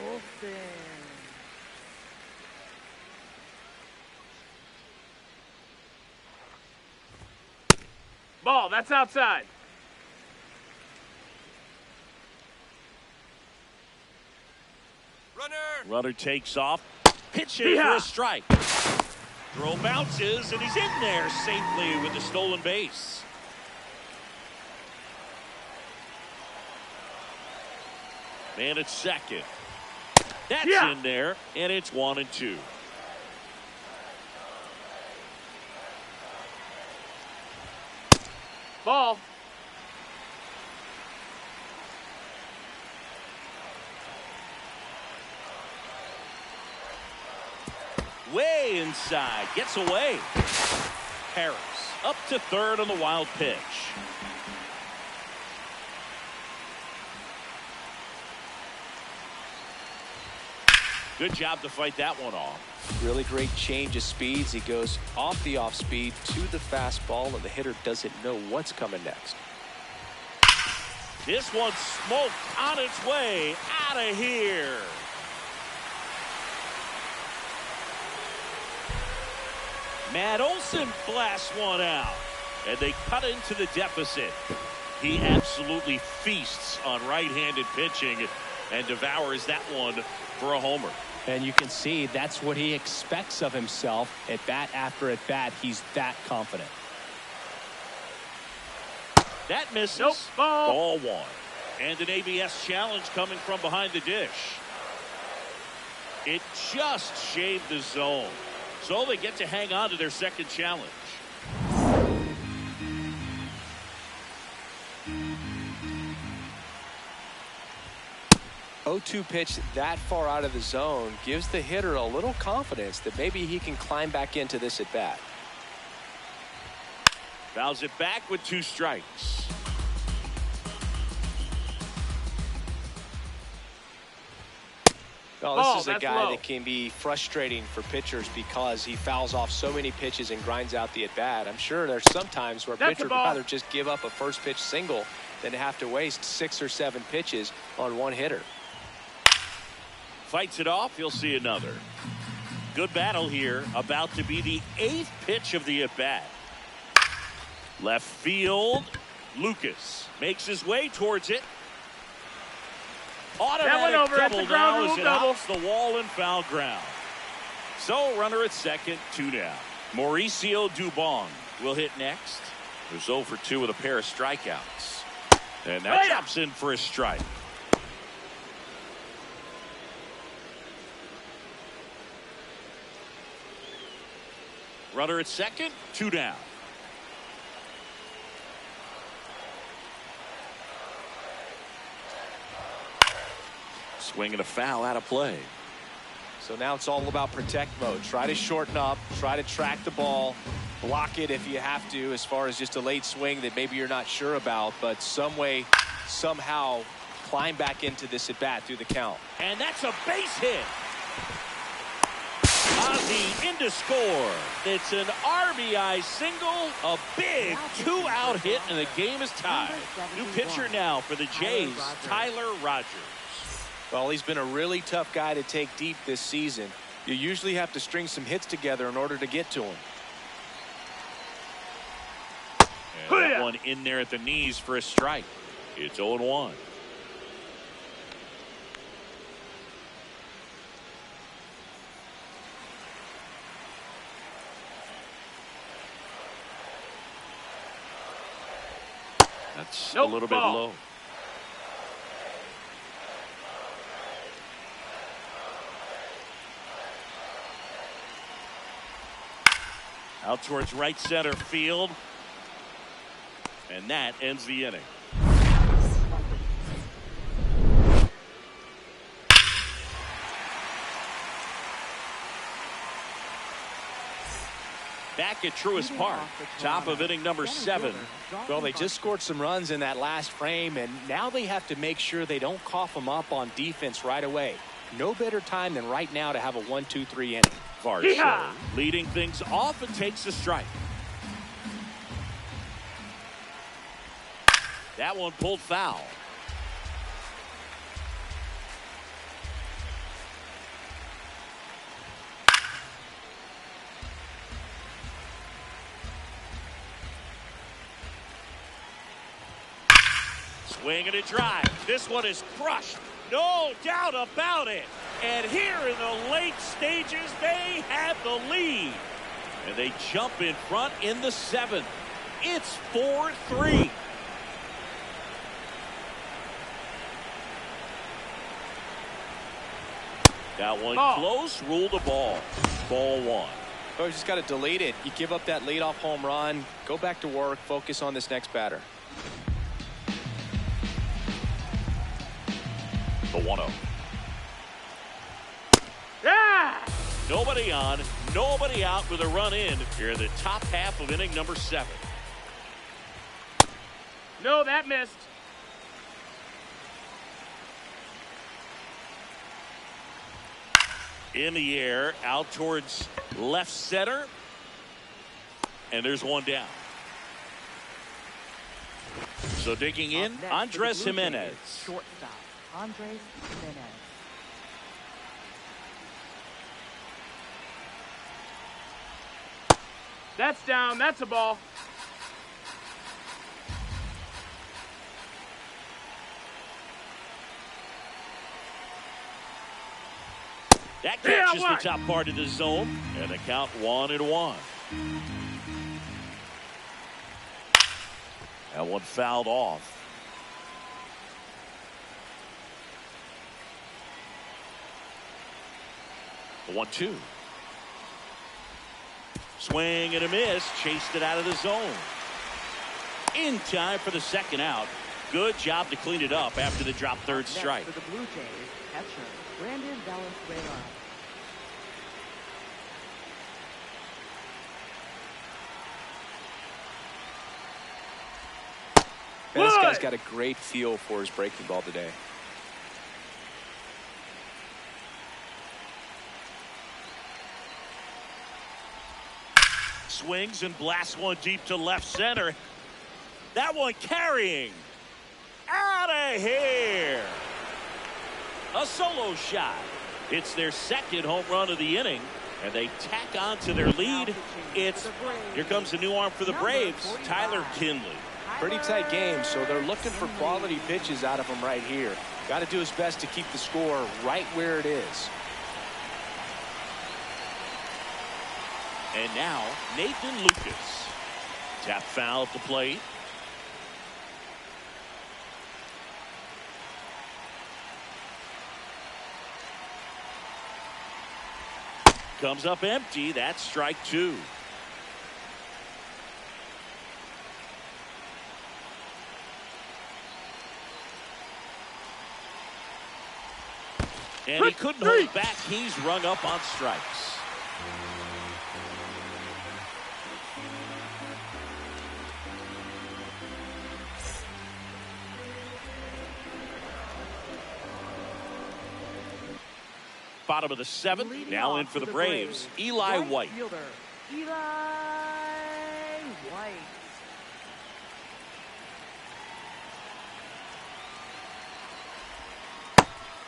[SPEAKER 2] Olson.
[SPEAKER 4] Ball, that's outside.
[SPEAKER 1] Runner takes off. Pitching for a strike. Throw bounces, and he's in there safely with the stolen base. Man at second. That's in there, and it's 1-2.
[SPEAKER 4] Ball.
[SPEAKER 1] Way inside, gets away. Harris up to third on the wild pitch. Good job to fight that one off.
[SPEAKER 3] Really great change of speeds. He goes off the off speed to the fastball, and the hitter doesn't know what's coming next.
[SPEAKER 1] This one's smoked on its way out of here. Matt Olson blasts one out, and they cut into the deficit. He absolutely feasts on right-handed pitching and devours that one for a homer.
[SPEAKER 5] And you can see that's what he expects of himself at bat after at bat. He's that confident.
[SPEAKER 1] That misses.
[SPEAKER 4] Nope.
[SPEAKER 1] Ball one. And an ABS challenge coming from behind the dish. It just shaved the zone. So they get to hang on to their second challenge.
[SPEAKER 3] .02 pitch that far out of the zone gives the hitter a little confidence that maybe he can climb back into this at bat.
[SPEAKER 1] Fouls it back with 2 strikes.
[SPEAKER 3] Oh, this is a guy that can be frustrating for pitchers because he fouls off so many pitches and grinds out the at-bat. I'm sure there's some times where a pitcher would rather just give up a first pitch single than to have to waste 6 or 7 pitches on one hitter.
[SPEAKER 1] Fights it off. You'll see another. Good battle here. About to be the 8th pitch of the at-bat. Left field. Lucas makes his way towards it. Automatic double now as it hops the wall and foul ground. So runner at second, 2 down. Mauricio Dubon will hit next. There's 0 for 2 with a pair of strikeouts. And that chops in for a strike. Runner at second, 2 down. Swing and a foul out of play.
[SPEAKER 3] So now it's all about protect mode. Try to shorten up, try to track the ball, block it if you have to, as far as just a late swing that maybe you're not sure about, but some way, somehow climb back into this at bat through the count.
[SPEAKER 1] And that's a base hit. Ozzie in to score. It's an RBI single, a big two-out hit, and the game is tied. New pitcher now for the Jays, Tyler Rogers.
[SPEAKER 3] Well, he's been a really tough guy to take deep this season. You usually have to string some hits together in order to get to him.
[SPEAKER 1] And that one in there at the knees for a strike. It's 0-1. That's a little bit low. Out towards right center field. And that ends the inning. Back at Truist Park, top of inning number 7.
[SPEAKER 5] Well, they just scored some runs in that last frame, and now they have to make sure they don't cough them up on defense right away. No better time than right now to have a 1-2-3 inning.
[SPEAKER 1] Varsho leading things off and takes a strike. That one pulled foul. Swing and a drive. This one is crushed. No doubt about it. And here in the late stages, they have the lead. And they jump in front in the 7th. It's 4-3. That one close, ruled a ball. Ball 1.
[SPEAKER 3] Oh, you just got to delete it. You give up that leadoff home run, go back to work, focus on this next batter.
[SPEAKER 1] The 1-0.
[SPEAKER 4] Yeah!
[SPEAKER 1] Nobody on, nobody out with a run in here in the top half of inning number 7.
[SPEAKER 4] No, that missed.
[SPEAKER 1] In the air, out towards left center. And there's one down. So digging in, Andres Jimenez.
[SPEAKER 2] Shortstop, Andres Jimenez.
[SPEAKER 4] That's down. That's a ball.
[SPEAKER 1] That catches the top part of the zone, and the count 1-1. That one fouled off. The 1-2. Swing and a miss, chased it out of the zone. In time for the second out. Good job to clean it up after the drop third strike.
[SPEAKER 2] For the Blue Jays, catcher Brandon Valenzuela.
[SPEAKER 3] This guy's got a great feel for his breaking ball today.
[SPEAKER 1] Swings and blasts one deep to left center. That one carrying. Out of here. A solo shot. It's their second home run of the inning, and they tack on to their lead. Here comes a new arm for the Braves, Tyler Kinley.
[SPEAKER 3] Pretty tight game, so they're looking for quality pitches out of him right here. Got to do his best to keep the score right where it is.
[SPEAKER 1] And now, Nathan Lucas. Tap foul at the plate. Comes up empty. That's strike 2. And he couldn't hold back. He's rung up on strikes. Bottom of the seventh.
[SPEAKER 2] Leading
[SPEAKER 1] Now
[SPEAKER 2] off
[SPEAKER 1] in for the
[SPEAKER 2] the
[SPEAKER 1] Braves,
[SPEAKER 2] Braves,
[SPEAKER 1] Eli
[SPEAKER 2] right
[SPEAKER 1] White.
[SPEAKER 2] fielder, Eli White.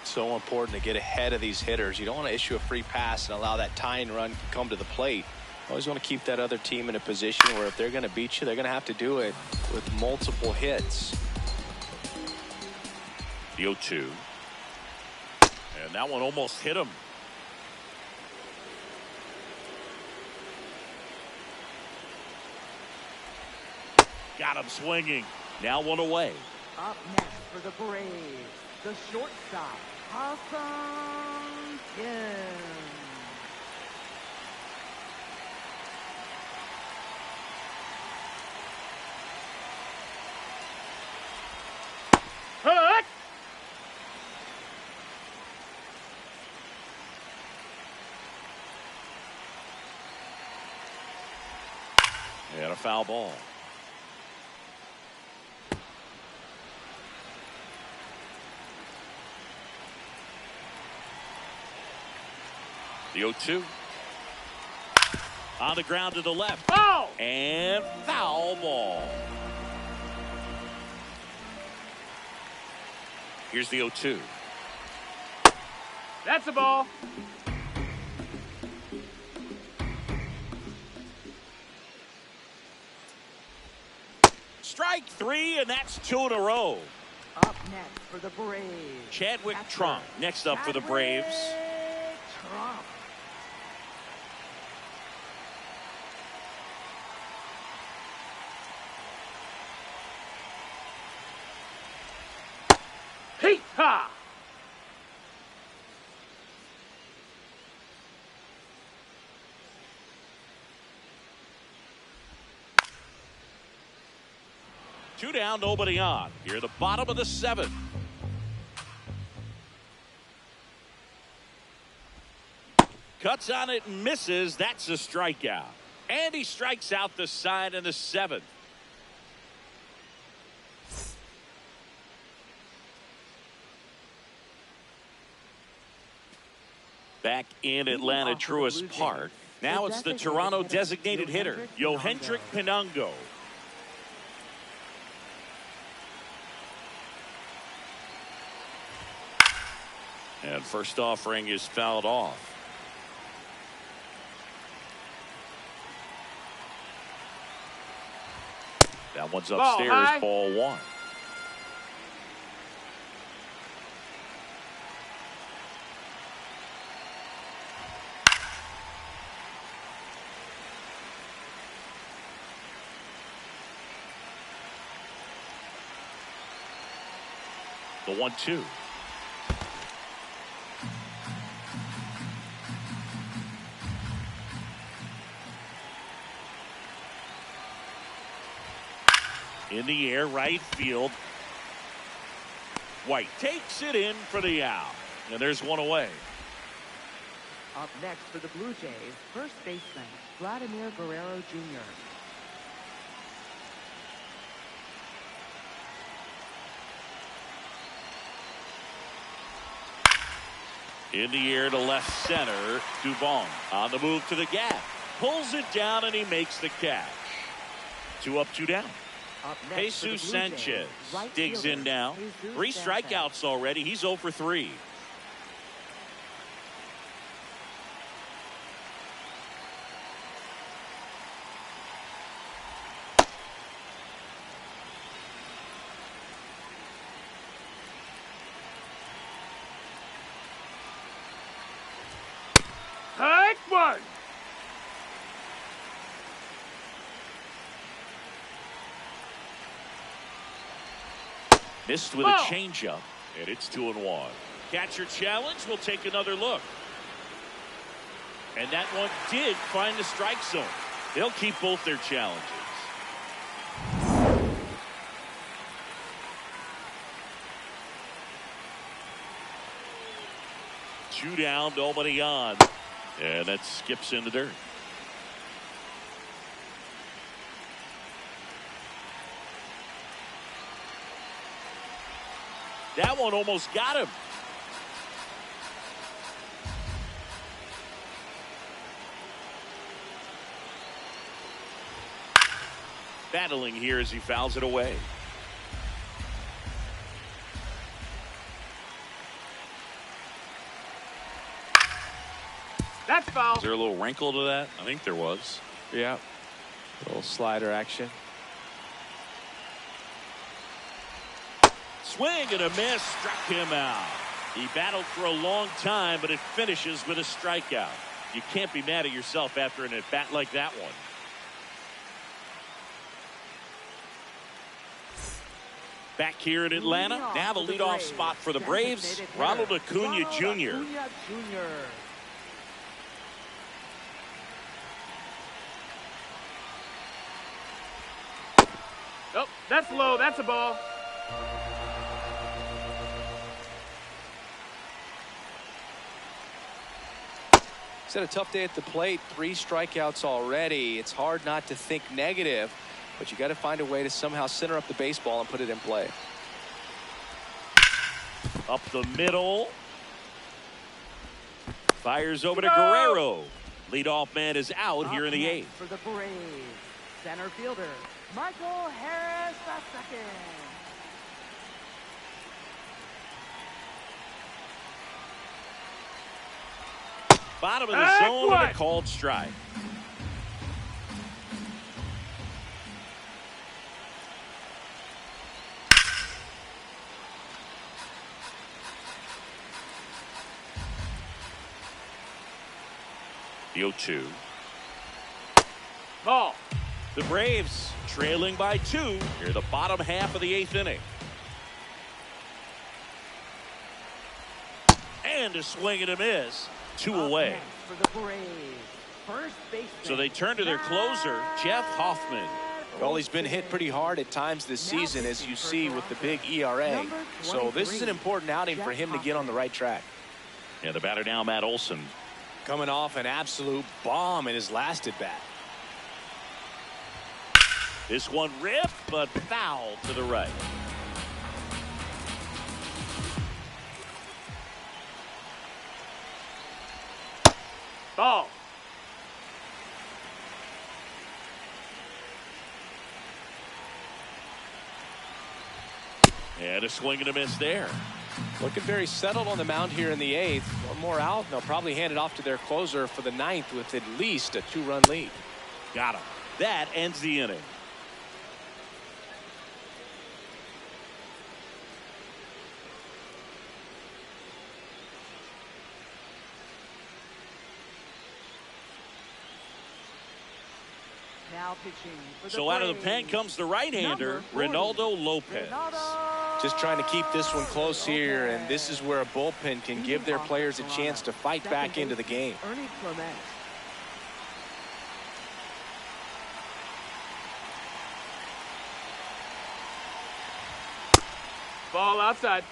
[SPEAKER 5] So important to get ahead of these hitters. You don't want to issue a free pass and allow that tying run to come to the plate. Always want to keep that other team in a position where if they're going to beat you, they're going to have to do it with multiple hits.
[SPEAKER 1] The 0-2. And that one almost hit him. Got him swinging. Now one away.
[SPEAKER 2] Up next for the Braves, the shortstop, Hassan Kim.
[SPEAKER 4] Hut!
[SPEAKER 1] And a foul ball. The 0-2. On the ground to the left.
[SPEAKER 4] Oh!
[SPEAKER 1] And foul ball. Here's the 0-2.
[SPEAKER 4] That's a ball.
[SPEAKER 1] Strike three, and that's two in a row.
[SPEAKER 2] Up next for the Braves,
[SPEAKER 1] Chadwick
[SPEAKER 2] catcher,
[SPEAKER 1] Trump next up for the Braves.
[SPEAKER 2] Chadwick Trump.
[SPEAKER 4] Hey, ha!
[SPEAKER 1] Two down, nobody on. Here at the bottom of the seventh. Cuts on it and misses. That's a strikeout. And he strikes out the side in the seventh. Back in Atlanta Truist Park. Now it's the Toronto designated hitter, Yohendrick Pinungo. And first offering is fouled off. That one's upstairs,
[SPEAKER 4] high.
[SPEAKER 1] ball one. The 1-2. In the air, right field. White takes it in for the out. And there's one away.
[SPEAKER 2] Up next for the Blue Jays, first baseman, Vladimir Guerrero Jr.
[SPEAKER 1] In the air to left center, Dubon on the move to the gap. Pulls it down and he makes the catch. 2 up, 2 down.
[SPEAKER 2] Up next for the
[SPEAKER 1] Jesus
[SPEAKER 2] Blue Jays,
[SPEAKER 1] Sanchez
[SPEAKER 2] right
[SPEAKER 1] digs
[SPEAKER 2] fielder,
[SPEAKER 1] in now.
[SPEAKER 2] Jesus
[SPEAKER 1] 3
[SPEAKER 2] Sanchez.
[SPEAKER 1] strikeouts already. He's 0 for 3.
[SPEAKER 4] Hut one!
[SPEAKER 1] Missed with a changeup, and it's 2-1. Catcher challenge. We'll take another look. And that one did find the strike zone. They'll keep both their challenges. 2 down, nobody on. And that skips into dirt. That one almost got him. Battling here as he fouls it away.
[SPEAKER 4] That's foul.
[SPEAKER 1] Is there a little wrinkle to that? I think there was.
[SPEAKER 3] Yeah. A little slider action.
[SPEAKER 1] Swing and a miss, struck him out. He battled for a long time, but it finishes with a strikeout. You can't be mad at yourself after an at-bat like that one. Back here in Atlanta, now the leadoff spot for the Braves, Ronald Acuna Jr.
[SPEAKER 4] Oh, that's low. That's a ball.
[SPEAKER 3] He's had a tough day at the plate. 3 strikeouts already. It's hard not to think negative, but you got to find a way to somehow center up the baseball and put it in play.
[SPEAKER 1] Up the middle. Fires over to Guerrero. Leadoff man is out here in the 8th.
[SPEAKER 2] For the Braves, center fielder Michael Harris II.
[SPEAKER 1] Bottom of the zone and a called strike. The 0-2.
[SPEAKER 4] Ball.
[SPEAKER 1] The Braves trailing by 2 near the bottom half of the 8th inning. And a swing and a miss. 2 away.
[SPEAKER 2] For the Braves, first baseman.
[SPEAKER 1] So they turn to their closer, Jeff Hoffman.
[SPEAKER 3] Well, he's been hit pretty hard at times this season, as you see with the big ERA. So this is an important outing for him to get on the right track.
[SPEAKER 1] And the batter now, Matt Olson.
[SPEAKER 3] Coming off an absolute bomb in his last at bat.
[SPEAKER 1] This one ripped, but foul to the right.
[SPEAKER 4] Ball.
[SPEAKER 1] And a swing and a miss there.
[SPEAKER 3] Looking very settled on the mound here in the 8th. One more out, and they'll probably hand it off to their closer for the 9th with at least a 2-run lead.
[SPEAKER 1] Got him. That ends the inning.
[SPEAKER 2] Now pitching for the
[SPEAKER 1] So out of the
[SPEAKER 2] Braves,
[SPEAKER 1] pen comes the right-hander, Reynaldo Lopez.
[SPEAKER 3] Just trying to keep this one close here, and this is where a bullpen can give their players a chance to fight back into the game.
[SPEAKER 2] Ernie Clement.
[SPEAKER 4] Ball outside.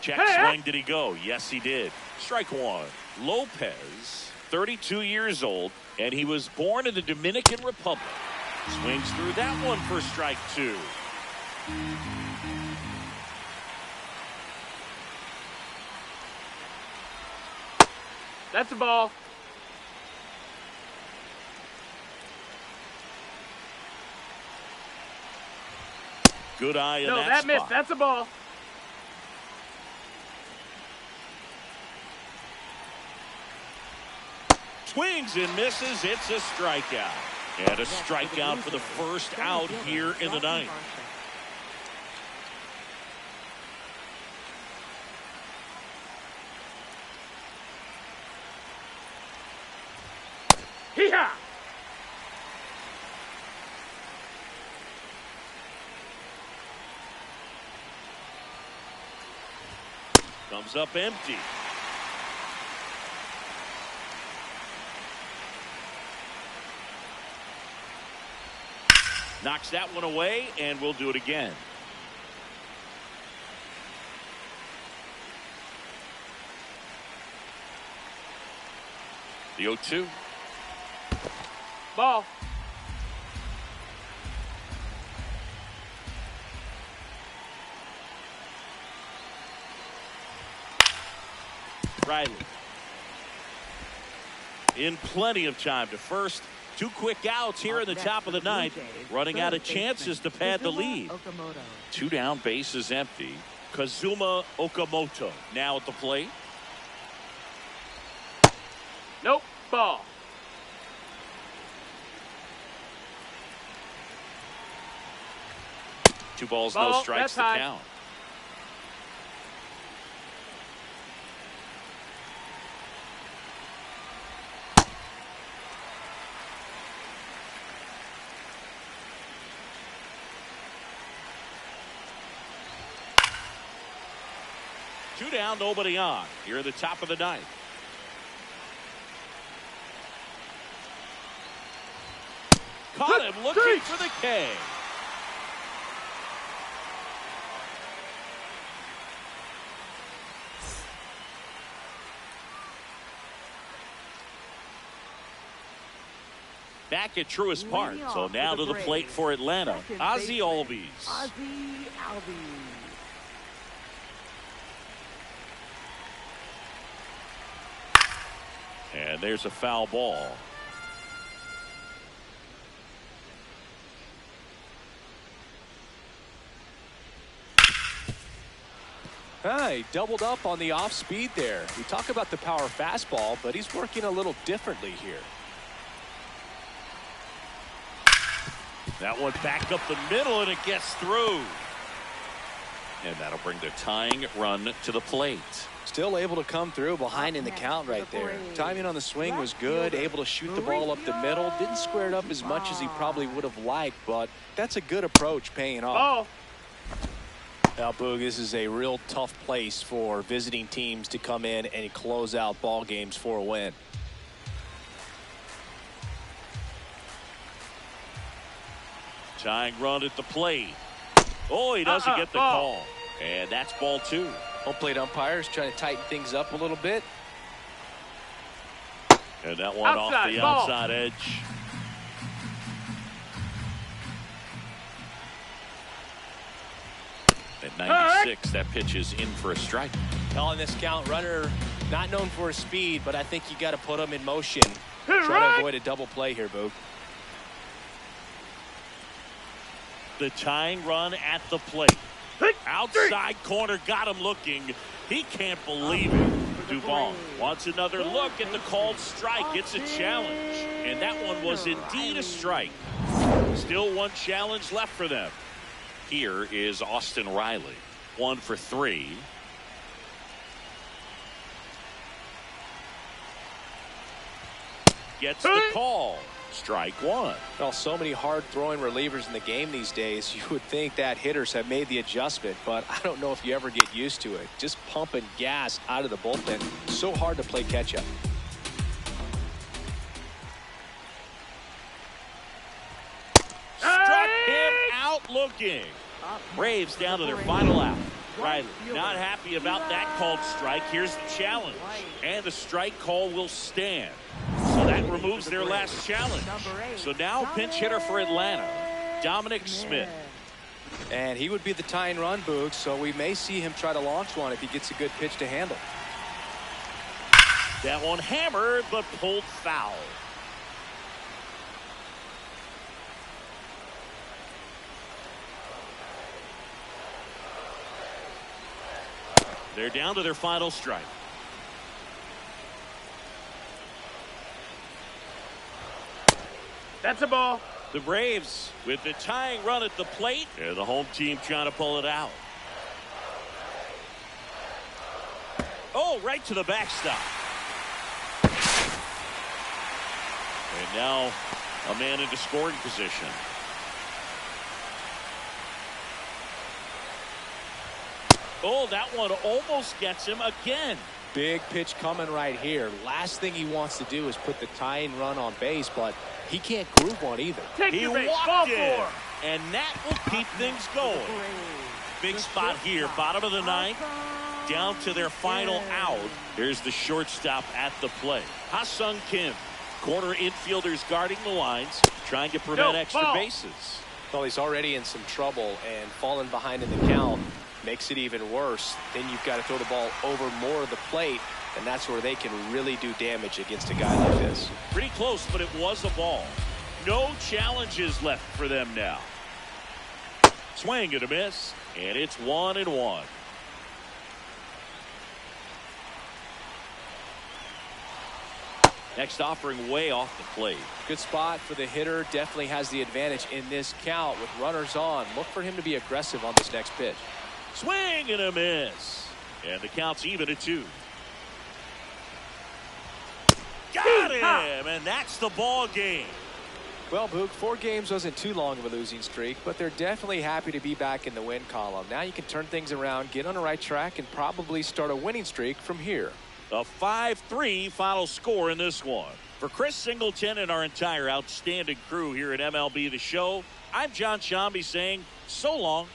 [SPEAKER 1] Check swing, did he go? Yes, he did. Strike 1. Lopez, 32 years old, and he was born in the Dominican Republic. Swings through that one for strike 2.
[SPEAKER 4] That's a ball.
[SPEAKER 1] Good eye in
[SPEAKER 4] No,
[SPEAKER 1] that
[SPEAKER 4] that
[SPEAKER 1] spot.
[SPEAKER 4] missed. That's a ball.
[SPEAKER 1] Swings and misses. It's a strikeout. And a strikeout for the first out here in the 9th.
[SPEAKER 4] Hee-haw!
[SPEAKER 1] Comes up empty. Knocks that one away, and we'll do it again. The 0-2.
[SPEAKER 4] Ball.
[SPEAKER 1] Riley. In plenty of time to first. 2 quick outs here in the top of the ninth. Running out of chances to pad the lead. 2 down, bases empty. Kazuma Okamoto now at the plate.
[SPEAKER 4] Nope. Ball.
[SPEAKER 1] Two balls,
[SPEAKER 4] Ball.
[SPEAKER 1] no strikes
[SPEAKER 4] That's
[SPEAKER 1] to
[SPEAKER 4] high.
[SPEAKER 1] count. Two down, nobody on. Here at the top of the ninth. Caught him looking for the K. Back at Truist Park. So now to the plate for Atlanta. Ozzie Albies.
[SPEAKER 2] Ozzie Albies.
[SPEAKER 1] And there's a foul ball.
[SPEAKER 3] He doubled up on the off speed there. We talk about the power fastball, but he's working a little differently here.
[SPEAKER 1] That one back up the middle, and it gets through. And that'll bring the tying run to the plate.
[SPEAKER 5] Still able to come through behind in the count right there. Timing on the swing was good, able to shoot the ball up the middle. Didn't square it up as much as he probably would have liked, but that's a good approach paying off.
[SPEAKER 4] Ball.
[SPEAKER 5] Now, Boog, this is a real tough place for visiting teams to come in and close out ball games for a win.
[SPEAKER 1] Tying run at the plate. Oh, he doesn't get the
[SPEAKER 4] ball.
[SPEAKER 1] call. And that's ball 2.
[SPEAKER 5] Home plate umpires trying to tighten things up a little bit.
[SPEAKER 1] And that one off the
[SPEAKER 4] ball.
[SPEAKER 1] outside edge. At 96, that pitch is in for a strike.
[SPEAKER 5] Calling this count, runner not known for his speed, but I think you got to put him in motion. Try to avoid a double play here, Boog.
[SPEAKER 1] The tying run at the plate. Outside corner, got him looking. He can't believe it. Duvall wants another look at the called strike. It's a challenge. And that one was indeed a strike. Still one challenge left for them. Here is Austin Riley. 1 for 3. Gets the call. Strike 1.
[SPEAKER 5] Well, so many hard-throwing relievers in the game these days, you would think that hitters have made the adjustment, but I don't know if you ever get used to it. Just pumping gas out of the bullpen. So hard to play catch-up.
[SPEAKER 1] Struck him out looking. Braves down to their final out. Riley not happy about that called strike. Here's the challenge. And the strike call will stand. So that removes their last challenge. So now pinch hitter for Atlanta, Dominic Smith.
[SPEAKER 3] And he would be the tying run, Boog, so we may see him try to launch one if he gets a good pitch to handle.
[SPEAKER 1] That one hammered, but pulled foul. They're down to their final strike.
[SPEAKER 4] That's a ball.
[SPEAKER 1] The Braves with the tying run at the plate, and the home team trying to pull it out. Oh, right to the backstop. And now a man into scoring position. Oh, that one almost gets him again.
[SPEAKER 3] Big pitch coming right here. Last thing he wants to do is put the tying run on base, but he can't groove one either.
[SPEAKER 4] Take
[SPEAKER 1] He
[SPEAKER 4] your base.
[SPEAKER 1] walked
[SPEAKER 4] Ball
[SPEAKER 1] in.
[SPEAKER 4] 4.
[SPEAKER 1] and that will keep things going. Big spot here, bottom of the ninth, down to their final out. Here's the shortstop at the plate. Ha-Sung Kim, corner infielders guarding the lines, trying to prevent extra bases.
[SPEAKER 3] Well, he's already in some trouble, and falling behind in the count makes it even worse. Then you've got to throw the ball over more of the plate, and that's where they can really do damage against a guy like this.
[SPEAKER 1] Pretty close, but it was a ball. No challenges left for them now. Swing and a miss, and it's 1-1. Next offering way off the plate.
[SPEAKER 3] Good spot for the hitter. Definitely has the advantage in this count with runners on. Look for him to be aggressive on this next pitch.
[SPEAKER 1] Swing and a miss. And the count's even at 2. Got him, and that's the ball game.
[SPEAKER 3] Well, Boog, 4 games wasn't too long of a losing streak, but they're definitely happy to be back in the win column. Now you can turn things around, get on the right track, and probably start a winning streak from here.
[SPEAKER 1] A 5-3 final score in this one. For Chris Singleton and our entire outstanding crew here at MLB The Show, I'm John Shambi saying so long.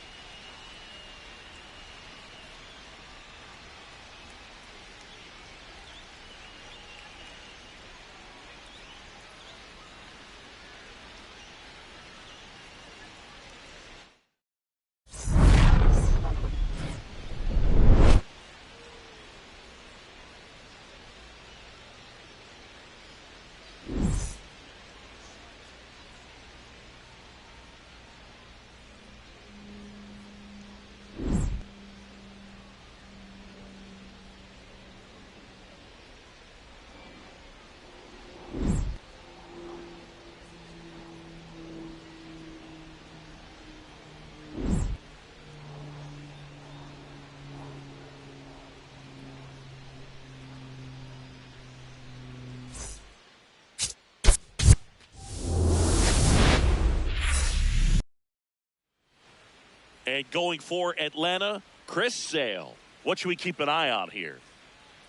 [SPEAKER 1] And going for Atlanta, Chris Sale. What should we keep an eye on here?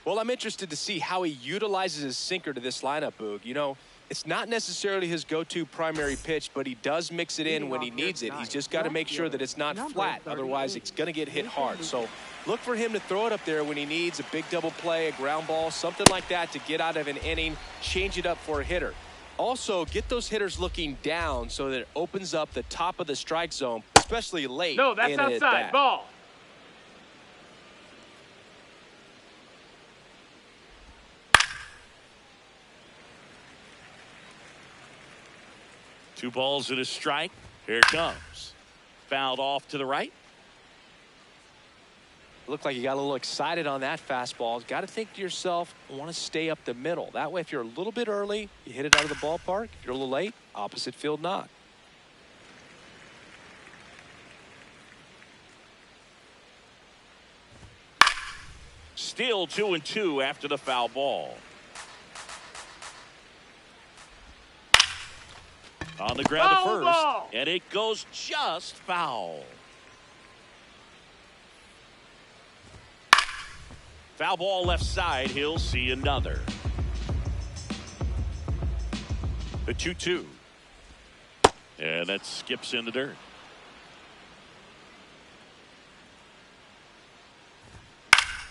[SPEAKER 3] Well, I'm interested to see how he utilizes his sinker to this lineup, Boog. You know, it's not necessarily his go-to primary pitch, but he does mix it in when he needs it. He's just got to make sure that it's not flat. Otherwise, it's going to get hit hard. So look for him to throw it up there when he needs a big double play, a ground ball, something like that to get out of an inning, change it up for a hitter. Also, get those hitters looking down so that it opens up the top of the strike zone, especially late.
[SPEAKER 4] No, that's outside. Ball.
[SPEAKER 1] Two balls and a strike. Here it comes. Fouled off to the right.
[SPEAKER 3] Looked like you got a little excited on that fastball. Got to think to yourself, I want to stay up the middle. That way, if you're a little bit early, you hit it out of the ballpark. If you're a little late, opposite field knock.
[SPEAKER 1] Still 2-2 after the foul ball. On the ground to first,
[SPEAKER 4] ball.
[SPEAKER 1] And it goes just foul. Foul ball left side. He'll see another. The 2-2. And that skips in the dirt.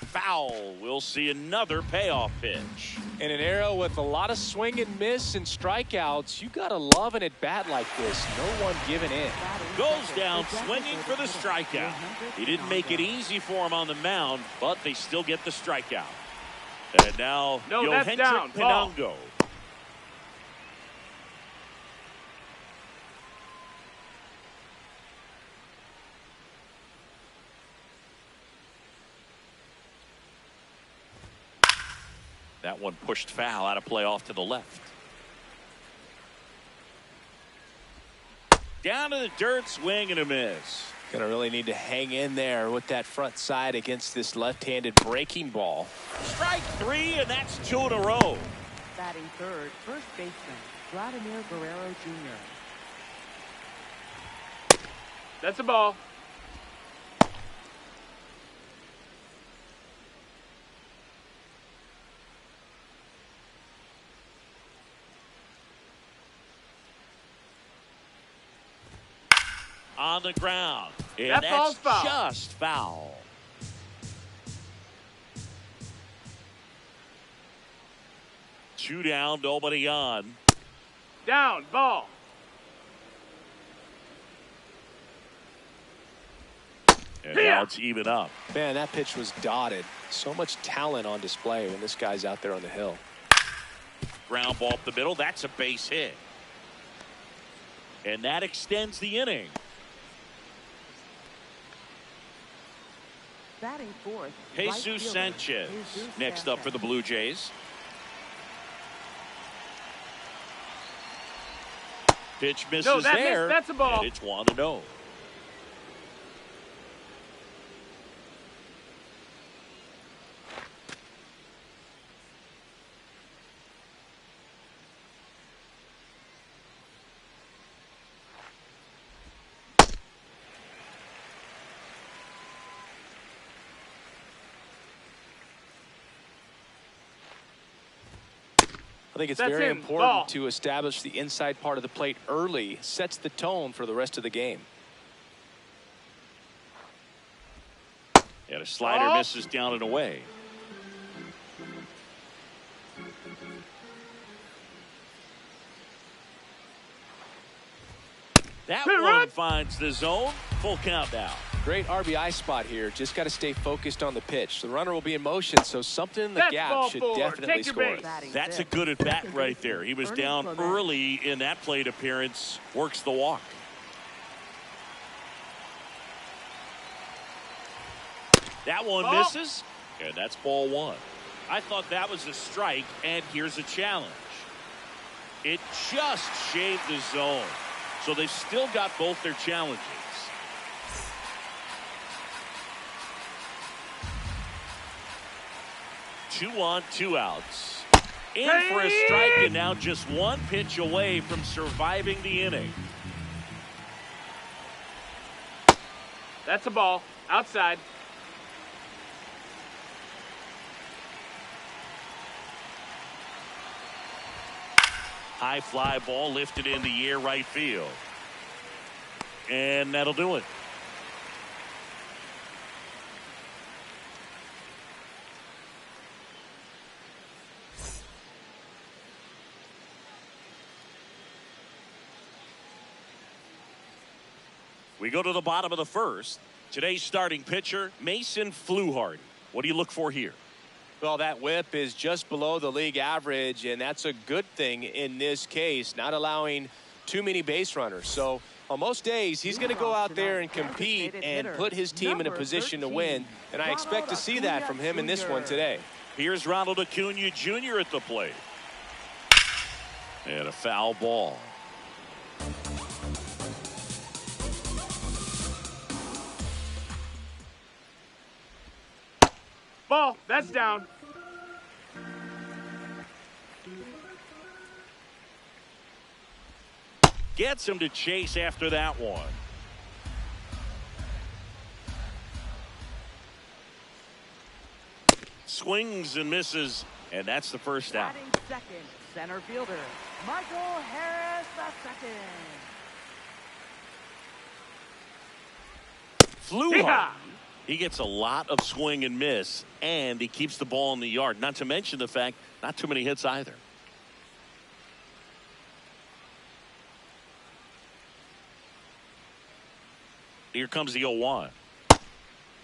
[SPEAKER 1] Foul. We'll see another payoff pitch.
[SPEAKER 3] In an era with a lot of swing and miss and strikeouts, you got to love an at-bat like this. No one giving in.
[SPEAKER 1] Goes down swinging for the strikeout. He didn't make it easy for him on the mound, but they still get the strikeout. And now Yohendrick Pinango. That one pushed foul out of play off to the left. Down to the dirt, swing and a miss.
[SPEAKER 3] Gonna really need to hang in there with that front side against this left-handed breaking ball.
[SPEAKER 1] Strike 3, and that's 2 in a row.
[SPEAKER 2] Batting third, first baseman, Vladimir Guerrero Jr.
[SPEAKER 4] That's a ball.
[SPEAKER 1] on the ground. And
[SPEAKER 4] That
[SPEAKER 1] that's
[SPEAKER 4] ball's foul.
[SPEAKER 1] just foul. Two down, nobody on.
[SPEAKER 4] Down, ball.
[SPEAKER 1] And now it's even up.
[SPEAKER 3] Man, that pitch was dotted. So much talent on display when this guy's out there on the hill.
[SPEAKER 1] Ground ball up the middle. That's a base hit. And that extends the inning.
[SPEAKER 2] Batting fourth,
[SPEAKER 1] Jesus
[SPEAKER 2] right fielder,
[SPEAKER 1] Sanchez
[SPEAKER 2] Jesus
[SPEAKER 1] next up for the Blue Jays. Pitch misses
[SPEAKER 4] No, that
[SPEAKER 1] there.
[SPEAKER 4] missed. That's a ball.
[SPEAKER 1] And it's 1-0.
[SPEAKER 3] I think it's
[SPEAKER 4] That's
[SPEAKER 3] very
[SPEAKER 4] in.
[SPEAKER 3] important
[SPEAKER 4] Ball.
[SPEAKER 3] to establish the inside part of the plate early. Sets the tone for the rest of the game.
[SPEAKER 1] And a slider
[SPEAKER 4] Oh.
[SPEAKER 1] misses down and away. That
[SPEAKER 4] Hit
[SPEAKER 1] one
[SPEAKER 4] run.
[SPEAKER 1] finds the zone. Full count now.
[SPEAKER 3] Great RBI spot here. Just got to stay focused on the pitch. The runner will be in motion, so something in the
[SPEAKER 4] That's
[SPEAKER 3] gap
[SPEAKER 4] ball
[SPEAKER 3] should
[SPEAKER 4] four.
[SPEAKER 3] definitely
[SPEAKER 4] Take your
[SPEAKER 3] score.
[SPEAKER 4] base.
[SPEAKER 2] Batting
[SPEAKER 1] That's a
[SPEAKER 2] fifth,
[SPEAKER 1] good at bat
[SPEAKER 2] second
[SPEAKER 1] right
[SPEAKER 2] baseman,
[SPEAKER 1] there. He was
[SPEAKER 2] Ernie
[SPEAKER 1] down
[SPEAKER 2] Clement.
[SPEAKER 1] early in that plate appearance. Works the walk. That one
[SPEAKER 4] Ball.
[SPEAKER 1] misses, and that's ball one. I thought that was a strike, and here's a challenge. It just shaved the zone, so they've still got both their challenges. Two on, two outs. In for a strike, and now just one pitch away from surviving the inning.
[SPEAKER 4] That's a ball. Outside.
[SPEAKER 1] High fly ball lifted in the air right field. And that'll do it. We go to the bottom of the first. Today's starting pitcher, Mason Fluharty. What do you look for here?
[SPEAKER 3] Well, that whip is just below the league average, and that's a good thing in this case, not allowing too many base runners. So on most days, he's going to go out there and compete and put his team in a position to win, and I expect to see that from him in this one today.
[SPEAKER 1] Here's Ronald Acuna Jr. at the plate. And a foul ball.
[SPEAKER 4] Ball. That's down.
[SPEAKER 1] Gets him to chase after that one. Swings and misses, and that's the first out.
[SPEAKER 2] Batting second, center fielder, Michael Harris II.
[SPEAKER 1] Fluharty.
[SPEAKER 4] Yeah.
[SPEAKER 1] He gets a lot of swing and miss, and he keeps the ball in the yard. Not to mention the fact, not too many hits either. Here comes the 0-1.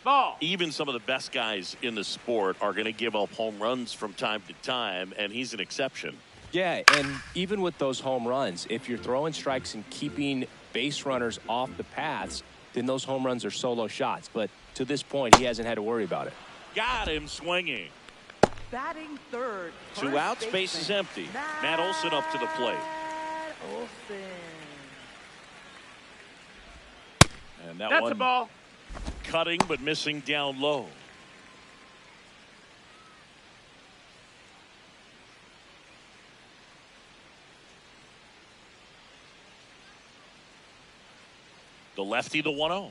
[SPEAKER 4] Ball.
[SPEAKER 1] Even some of the best guys in the sport are going to give up home runs from time to time, and he's an exception.
[SPEAKER 3] Yeah, and even with those home runs, if you're throwing strikes and keeping base runners off the paths, then those home runs are solo shots. But to this point, he hasn't had to worry about it.
[SPEAKER 1] Got him swinging.
[SPEAKER 2] Batting third,
[SPEAKER 1] Two
[SPEAKER 2] first
[SPEAKER 1] outs, base is
[SPEAKER 2] baseman,
[SPEAKER 1] empty. Matt Olson up to the plate.
[SPEAKER 2] Matt Olson.
[SPEAKER 1] And that
[SPEAKER 4] That's
[SPEAKER 1] one
[SPEAKER 4] a ball.
[SPEAKER 1] cutting but missing down low. The lefty, the 1-0.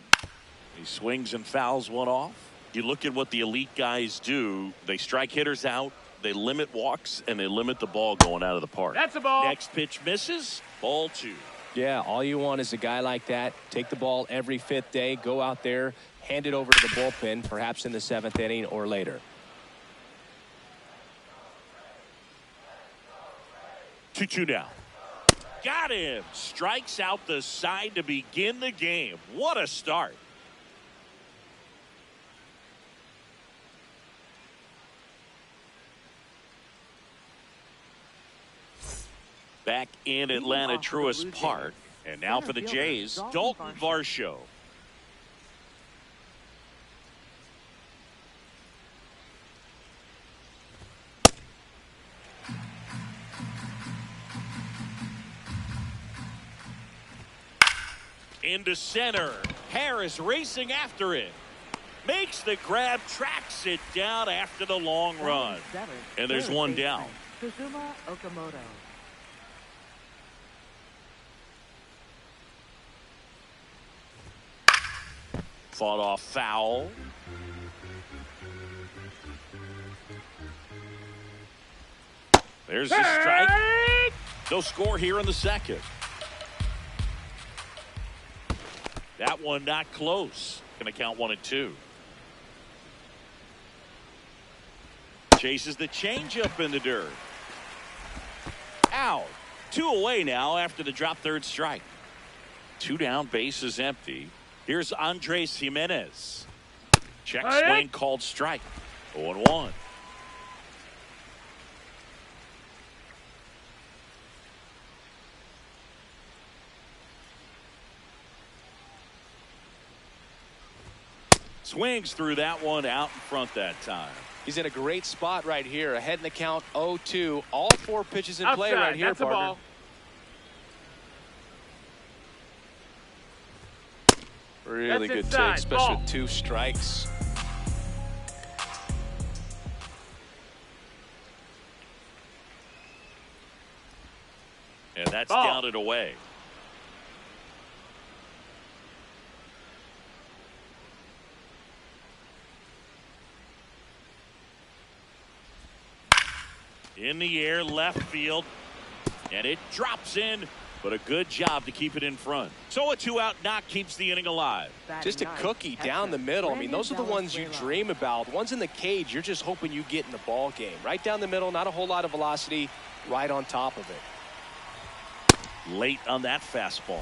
[SPEAKER 1] He swings and fouls one off. You look at what the elite guys do. They strike hitters out, they limit walks, and they limit the ball going out of the park.
[SPEAKER 4] That's a ball.
[SPEAKER 1] Next pitch misses. Ball two.
[SPEAKER 3] Yeah, all you want is a guy like that. Take the ball every 5th day, go out there, hand it over to the bullpen, perhaps in the 7th inning or later.
[SPEAKER 1] 2-2 now. Got him. Strikes out the side to begin the game. What a start. Back in Atlanta Truist Park. And now for the Jays, Dalton Varsho. Into center. Harris racing after it. Makes the grab, tracks it down after the long run. And there's one down.
[SPEAKER 2] Kazuma Okamoto.
[SPEAKER 1] Fought off foul. There's the strike. No score here in the 2nd. That one not close. Going to count 1-2. Chases the changeup in the dirt. Out. 2 away now after the drop third strike. 2 down, base is empty. Here's Andres Jimenez. Check swing called strike. 0-1. Swings through that one out in front that time.
[SPEAKER 3] He's in a great spot right here. Ahead in the count 0-2. All 4 pitches in play
[SPEAKER 4] Outside.
[SPEAKER 3] right here,
[SPEAKER 4] That's a
[SPEAKER 3] partner.
[SPEAKER 4] ball.
[SPEAKER 3] Really
[SPEAKER 4] That's
[SPEAKER 3] good
[SPEAKER 4] inside.
[SPEAKER 3] take, especially
[SPEAKER 4] Ball.
[SPEAKER 3] with 2 strikes.
[SPEAKER 1] And that's
[SPEAKER 4] Ball.
[SPEAKER 1] down and away. In the air, left field. And it drops in. But a good job to keep it in front. So a 2-out knock keeps the inning alive.
[SPEAKER 3] Just a cookie down the middle. I mean, those are the ones you dream about. Ones in the cage, you're just hoping you get in the ball game. Right down the middle, not a whole lot of velocity, right on top of it.
[SPEAKER 1] Late on that fastball.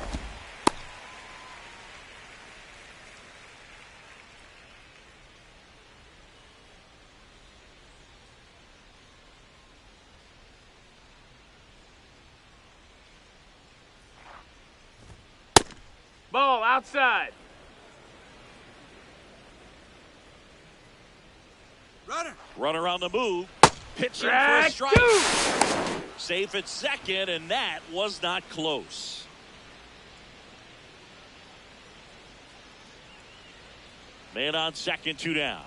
[SPEAKER 4] Ball outside.
[SPEAKER 1] Runner on the move. Pitching for a
[SPEAKER 4] Strike
[SPEAKER 1] strike.
[SPEAKER 4] 2.
[SPEAKER 1] Safe at second, and that was not close. Man on second, 2 down.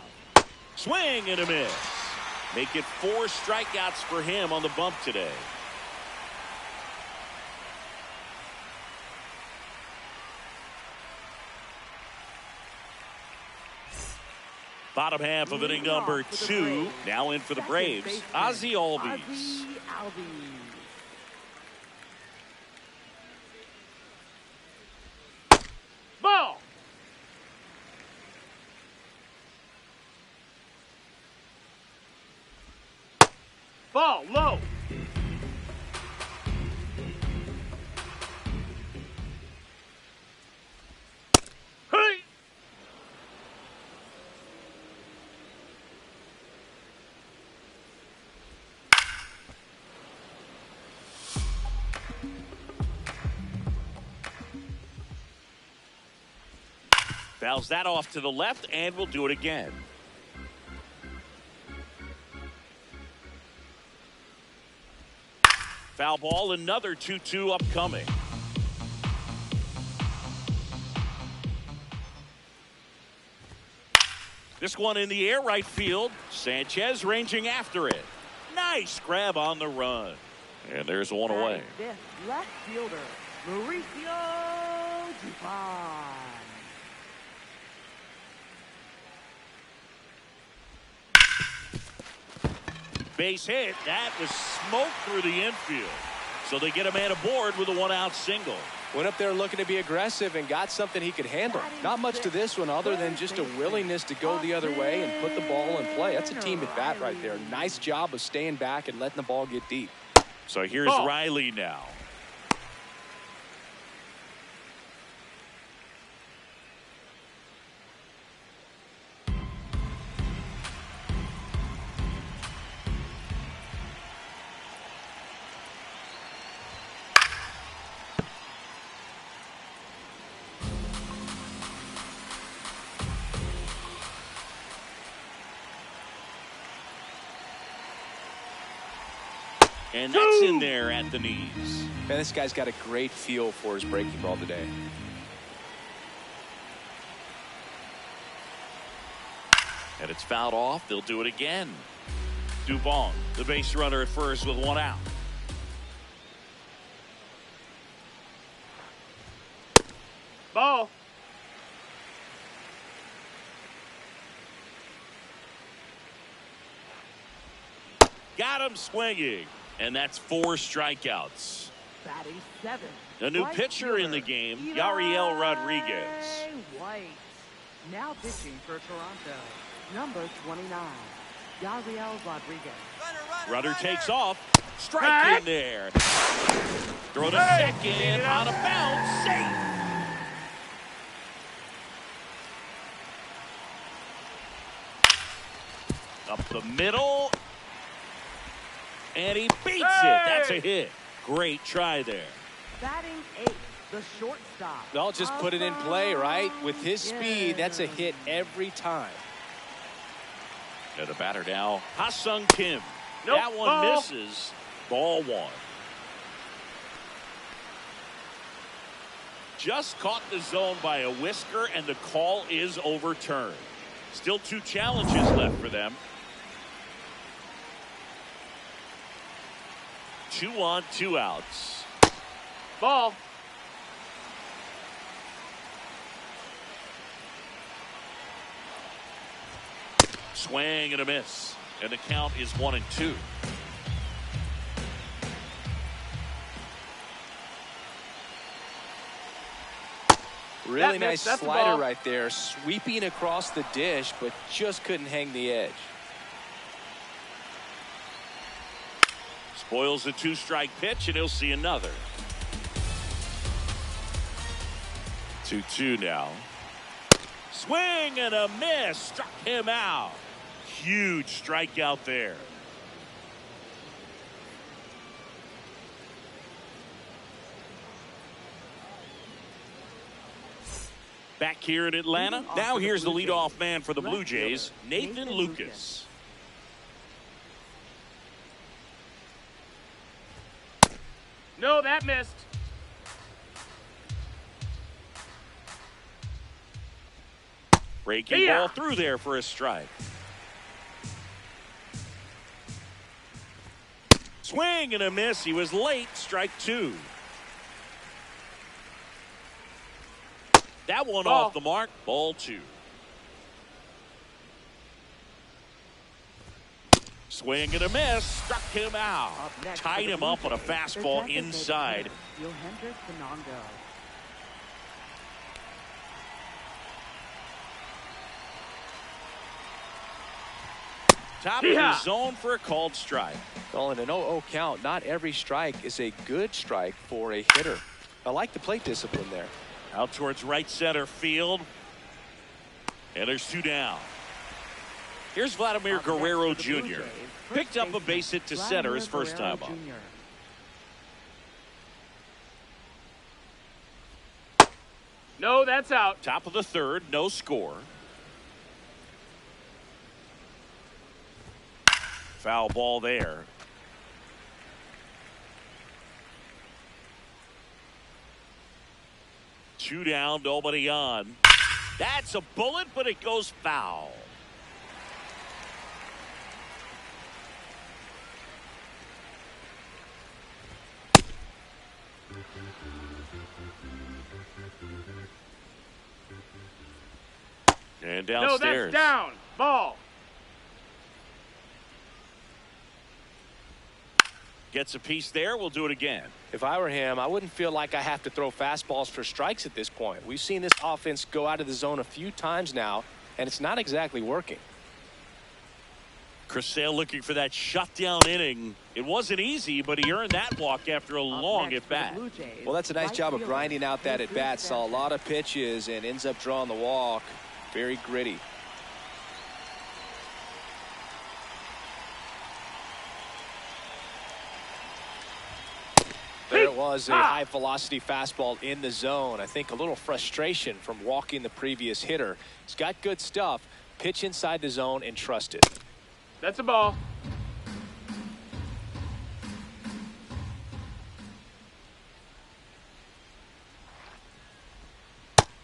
[SPEAKER 1] Swing and a miss. Make it 4 strikeouts for him on the bump today. Bottom half of inning number 2. Now in for the Braves, Ozzie Albies.
[SPEAKER 4] Ball. Ball low. Hey.
[SPEAKER 1] Fouls that off to the left, and we'll do it again. Foul ball, another 2-2 upcoming. This one in the air, right field. Sanchez ranging after it. Nice grab on the run. And there's one away.
[SPEAKER 2] This left fielder, Mauricio Dupont.
[SPEAKER 1] Base hit. That was smoke through the infield. So they get a man aboard with a 1-out single.
[SPEAKER 3] Went up there looking to be aggressive and got something he could handle. Not much to this one other than just a willingness to go the other way and put the ball in play. That's a team at bat right there. Nice job of staying back and letting the ball get deep.
[SPEAKER 1] So here's Riley now. And that's in there at the knees.
[SPEAKER 3] Man, this guy's got a great feel for his breaking ball today.
[SPEAKER 1] And it's fouled off. They'll do it again. Dubon, the base runner at first with one out.
[SPEAKER 4] Ball.
[SPEAKER 1] Got him swinging. And that's 4 strikeouts.
[SPEAKER 2] Batting 7.
[SPEAKER 1] A new pitcher in the game, Yariel Rodriguez.
[SPEAKER 2] White. Now pitching for Toronto. Number 29. Yariel Rodriguez.
[SPEAKER 1] Runner takes off. Strike in there. Throw to second. Out of bounds. Safe. Up the middle. And he beats it. That's a hit. Great try there.
[SPEAKER 2] Batting 8. The shortstop.
[SPEAKER 3] They'll just put it in play, right? With his speed, that's a hit every time.
[SPEAKER 1] And the batter now, Ha-Sung Kim.
[SPEAKER 4] Nope.
[SPEAKER 1] That one misses. Ball 1. Just caught the zone by a whisker, and the call is overturned. Still 2 challenges left for them. 2 on, 2 outs.
[SPEAKER 4] Ball.
[SPEAKER 1] Swing and a miss. And the count is 1-2.
[SPEAKER 3] Really nice slider right there. Sweeping across the dish, but just couldn't hang the edge.
[SPEAKER 1] Spoils the 2-strike pitch, and he'll see another. 2-2 now. Swing and a miss. Struck him out. Huge strikeout there. Back here in Atlanta. Now here's the leadoff man for the Blue Jays, Nathan Lucas.
[SPEAKER 4] No, that missed.
[SPEAKER 1] Breaking ball through there for a strike. Swing and a miss. He was late. Strike 2. That one off the mark. Ball 2. Swing and a miss. Struck him out. Tied him up on a fastball inside. Top of the zone for a called strike.
[SPEAKER 3] Well, in an 0-0 count, not every strike is a good strike for a hitter. I like the plate discipline there.
[SPEAKER 1] Out towards right center field. And there's 2 down. Here's Vladimir Guerrero Jr. Picked up a base hit to center his first time up.
[SPEAKER 4] No, that's out.
[SPEAKER 1] Top of the 3rd, no score. Foul ball there. Two down, nobody on. That's a bullet, but it goes foul. And downstairs.
[SPEAKER 4] No, that's down. Ball.
[SPEAKER 1] Gets a piece there. We'll do it again.
[SPEAKER 3] If I were him, I wouldn't feel like I have to throw fastballs for strikes at this point. We've seen this offense go out of the zone a few times now, and it's not exactly working.
[SPEAKER 1] Chris Sale looking for that shutdown inning. It wasn't easy, but he earned that walk after a long at-bat.
[SPEAKER 3] Well, that's a nice job of grinding out that at-bat. Saw a lot of pitches and ends up drawing the walk. Very gritty. There it was, a high-velocity fastball in the zone. I think a little frustration from walking the previous hitter. He's got good stuff. Pitch inside the zone and trust it.
[SPEAKER 4] That's a ball.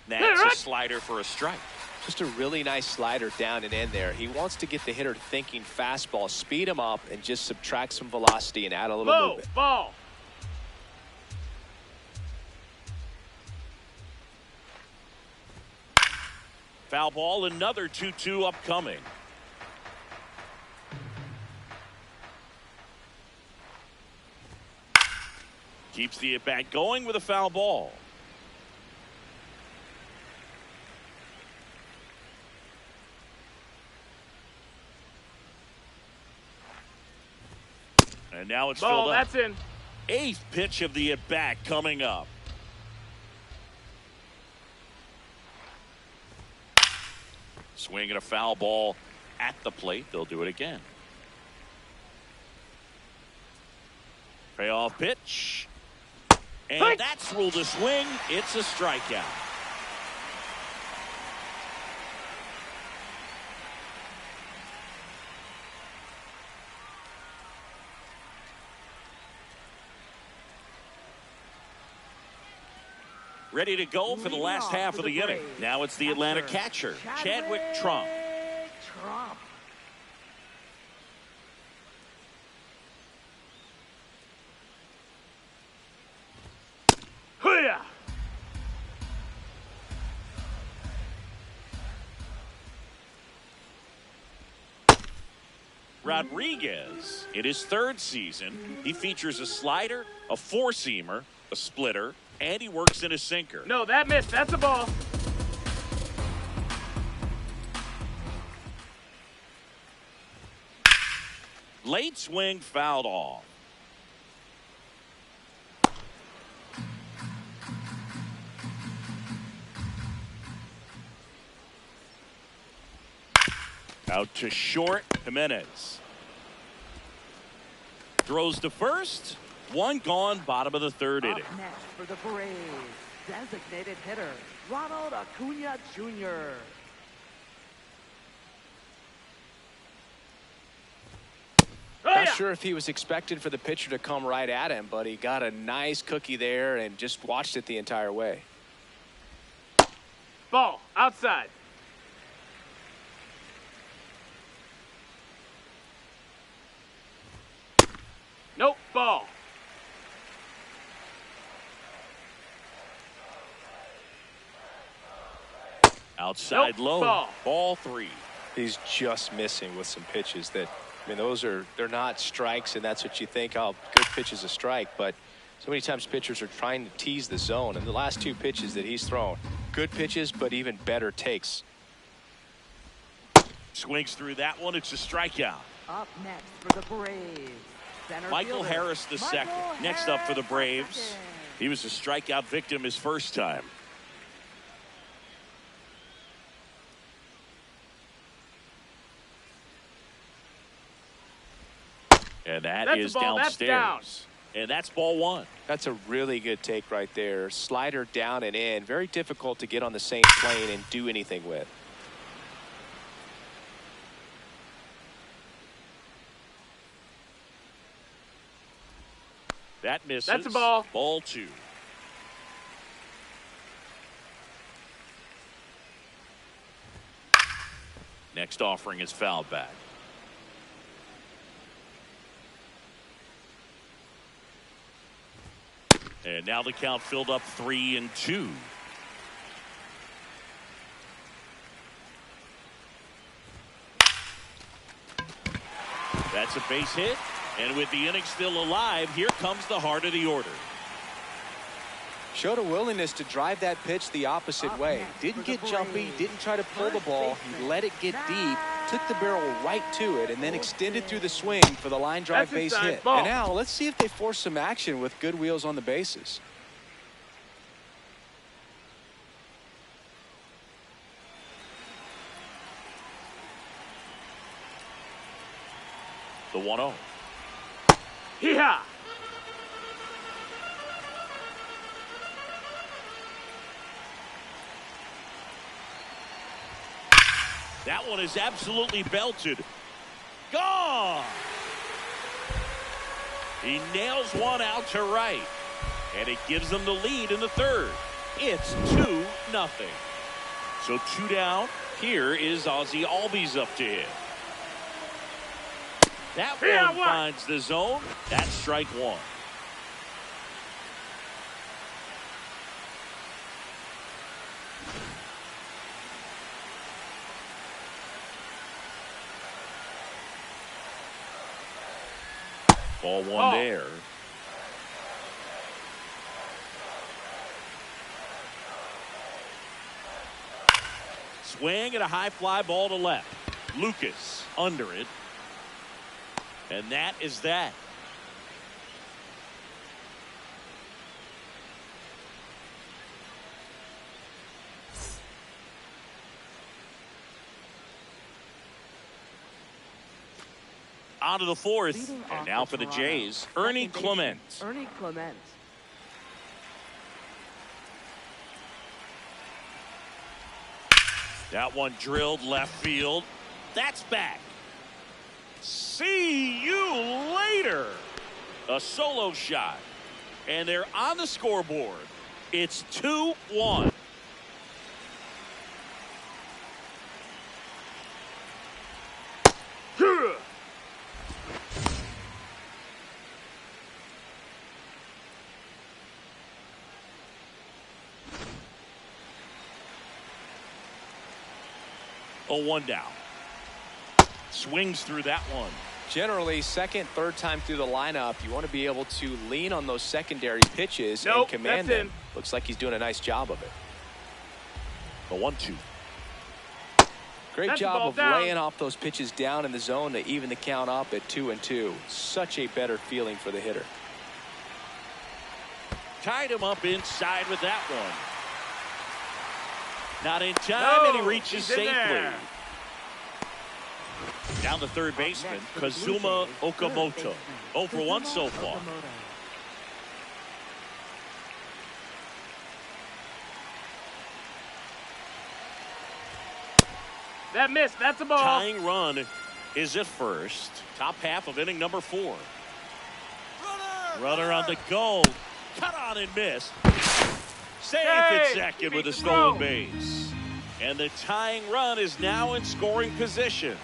[SPEAKER 1] That's a slider for a strike.
[SPEAKER 3] Just a really nice slider down and in there. He wants to get the hitter thinking fastball, speed him up, and just subtract some velocity and add a little movement.
[SPEAKER 4] Ball.
[SPEAKER 1] Foul ball, another 2-2 upcoming. Keeps the at-bat going with a foul ball. And now it's
[SPEAKER 4] ball,
[SPEAKER 1] filled up.
[SPEAKER 4] that's in.
[SPEAKER 1] Eighth pitch of the at-bat coming up. Swing and a foul ball at the plate. They'll do it again. Payoff pitch. And that's ruled a swing. It's a strikeout. Ready to go for the last half of the inning. Now it's the Atlanta catcher, Chadwick Trump.
[SPEAKER 4] Hoo-yah!
[SPEAKER 1] Rodriguez, in his third season, he features a slider, a four-seamer, a splitter, and he works in a sinker.
[SPEAKER 4] No, that missed. That's a ball.
[SPEAKER 1] Late swing fouled off. Out to short, Jimenez. Throws to first. One gone, bottom of the third inning.
[SPEAKER 2] Up next for the Braves, designated hitter, Ronald Acuna Jr.
[SPEAKER 3] Not sure if he was expected for the pitcher to come right at him, but he got a nice cookie there and just watched it the entire way.
[SPEAKER 4] Ball, outside. Nope, ball.
[SPEAKER 1] Outside
[SPEAKER 4] nope,
[SPEAKER 1] low. Ball three.
[SPEAKER 3] He's just missing with some pitches that, I mean, they're not strikes, and that's what you think, oh, good pitch is a strike, but so many times pitchers are trying to tease the zone, and the last two pitches that he's thrown, good pitches, but even better takes.
[SPEAKER 1] Swings through that one. It's a strikeout.
[SPEAKER 2] Up next for the Braves, center
[SPEAKER 1] Michael
[SPEAKER 2] fielder,
[SPEAKER 1] Harris the second. Next up for the Braves. He was a strikeout victim his first time. And that is downstairs. And that's ball one.
[SPEAKER 3] That's a really good take right there. Slider down and in. Very difficult to get on the same plane and do anything with.
[SPEAKER 1] That misses.
[SPEAKER 4] That's a ball.
[SPEAKER 1] Ball two. Next offering is fouled back. And now the count filled up 3-2. That's a base hit, And with the inning still alive, here comes the heart of the order.
[SPEAKER 3] Showed a willingness to drive that pitch the opposite way. Didn't get jumpy, didn't try to pull the ball. He let it get deep, took the barrel right to it, and then extended through the swing for the line drive base hit. And now let's see if they force some action with good wheels on the bases.
[SPEAKER 1] The 1-0.
[SPEAKER 4] Yeah.
[SPEAKER 1] That one is absolutely belted. Gone! He nails one out to right. And it gives them the lead in the third. It's 2-0. So 2 down. Here is Ozzie Albies up to hit. That one finds the zone. That's strike one. Ball one there. Swing and a high fly ball to left. Lucas under it. And that is that. On to the fourth. And now for the Jays, Ernie Clement.
[SPEAKER 2] Ernie Clement.
[SPEAKER 1] That one drilled left field. That's back. See you later. A solo shot. And they're on the scoreboard. It's 2-1. Oh, 1 down. Swings through that one.
[SPEAKER 3] Generally, second, third time through the lineup, you want to be able to lean on those secondary pitches and command them. Looks like he's doing a nice job of it.
[SPEAKER 1] The 1-2.
[SPEAKER 3] Great job of laying off those pitches down in the zone to even the count up at 2-2. Such a better feeling for the hitter.
[SPEAKER 1] Tied him up inside with that one. Not in time, and he reaches safely. Down the third baseman, Kazuma Okamoto. 0 for 1 so far.
[SPEAKER 4] That missed. That's a ball.
[SPEAKER 1] Tying run is at first. Top half of inning number 4. Runner on the go. Cut on and miss. Safe at second with a stolen base. And the tying run is now in scoring position.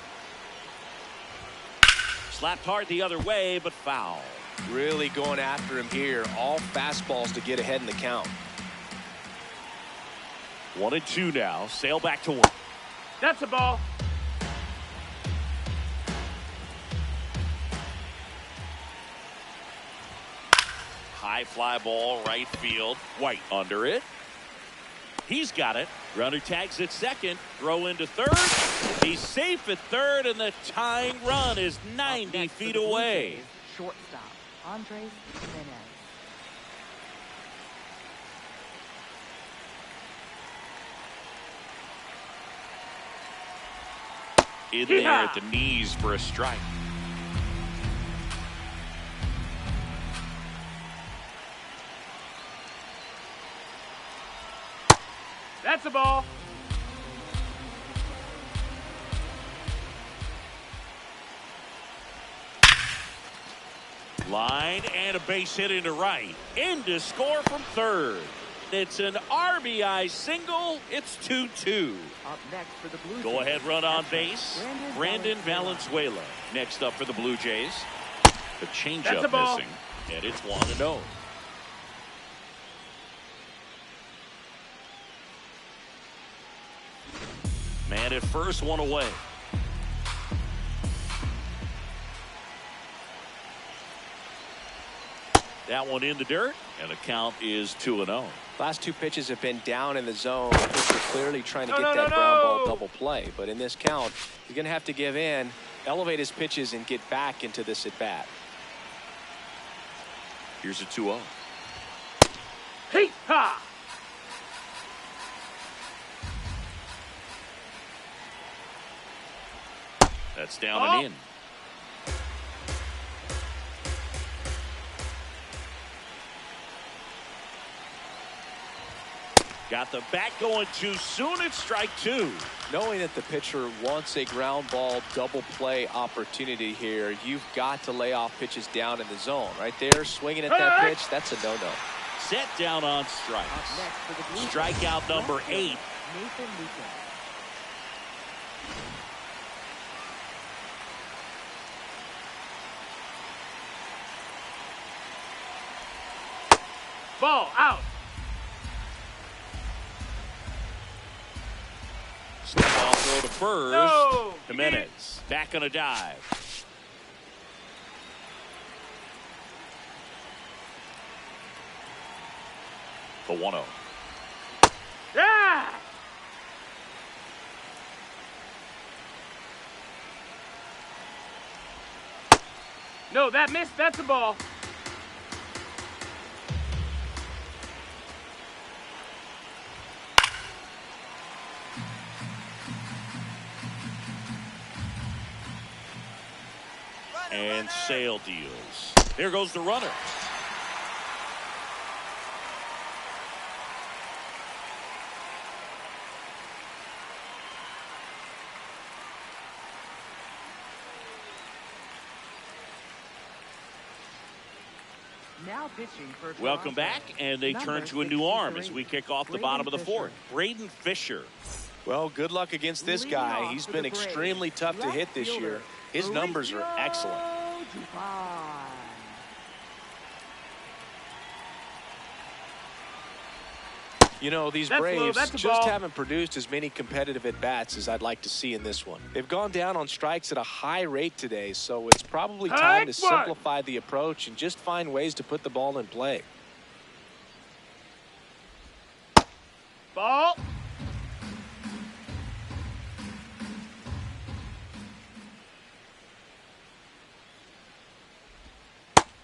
[SPEAKER 1] Slapped hard the other way, but foul.
[SPEAKER 3] Really going after him here. All fastballs to get ahead in the count.
[SPEAKER 1] 1-2 now. Sail back to 1.
[SPEAKER 4] That's a ball.
[SPEAKER 1] High fly ball, right field. White under it. He's got it. Runner tags at second. Throw into third. He's safe at third, and the tying run is 90 feet away.
[SPEAKER 2] Shortstop, Andres Jimenez.
[SPEAKER 1] In there at the knees for a strike.
[SPEAKER 4] That's a ball.
[SPEAKER 1] Line and a base hit into right. In to score from third. It's an RBI single. It's 2-2.
[SPEAKER 2] Up next for the Blue Jays.
[SPEAKER 1] Go ahead run on base. Brandon Valenzuela. Next up for the Blue Jays. The changeup missing. And it's 1-0. Man at first, one away. That one in the dirt, and the count is 2-0.
[SPEAKER 3] Last two pitches have been down in the zone. Pitcher clearly trying to get that ground ball double play. But in this count, he's going to have to give in, elevate his pitches, and get back into this at bat.
[SPEAKER 1] Here's a 2-0.
[SPEAKER 4] Hey, ha!
[SPEAKER 1] That's down and in. Got the bat going too soon. It's strike two.
[SPEAKER 3] Knowing that the pitcher wants a ground ball double play opportunity here, you've got to lay off pitches down in the zone. Right there, swinging at that pitch, that's a no-no.
[SPEAKER 1] Set down on strikes. Strikeout number 8.
[SPEAKER 2] Nathan Lucas.
[SPEAKER 4] Ball out.
[SPEAKER 1] Snap ball throw to first.
[SPEAKER 4] No.
[SPEAKER 1] Jimenez back on a dive. The 1-0.
[SPEAKER 4] Yeah. No, that missed. That's a ball.
[SPEAKER 1] And Sale deals. There goes the runner.
[SPEAKER 2] Now pitching for
[SPEAKER 1] Welcome
[SPEAKER 2] Toronto.
[SPEAKER 1] back, and they turn to a new arm as we kick off the bottom of the fourth. Braden Fisher.
[SPEAKER 3] Well, good luck against this guy. He's been extremely tough to hit this year. His numbers are excellent. You know, these Braves just haven't produced as many competitive at-bats as I'd like to see in this one. They've gone down on strikes at a high rate today, so it's probably time to simplify the approach and just find ways to put the ball in play.
[SPEAKER 4] Ball.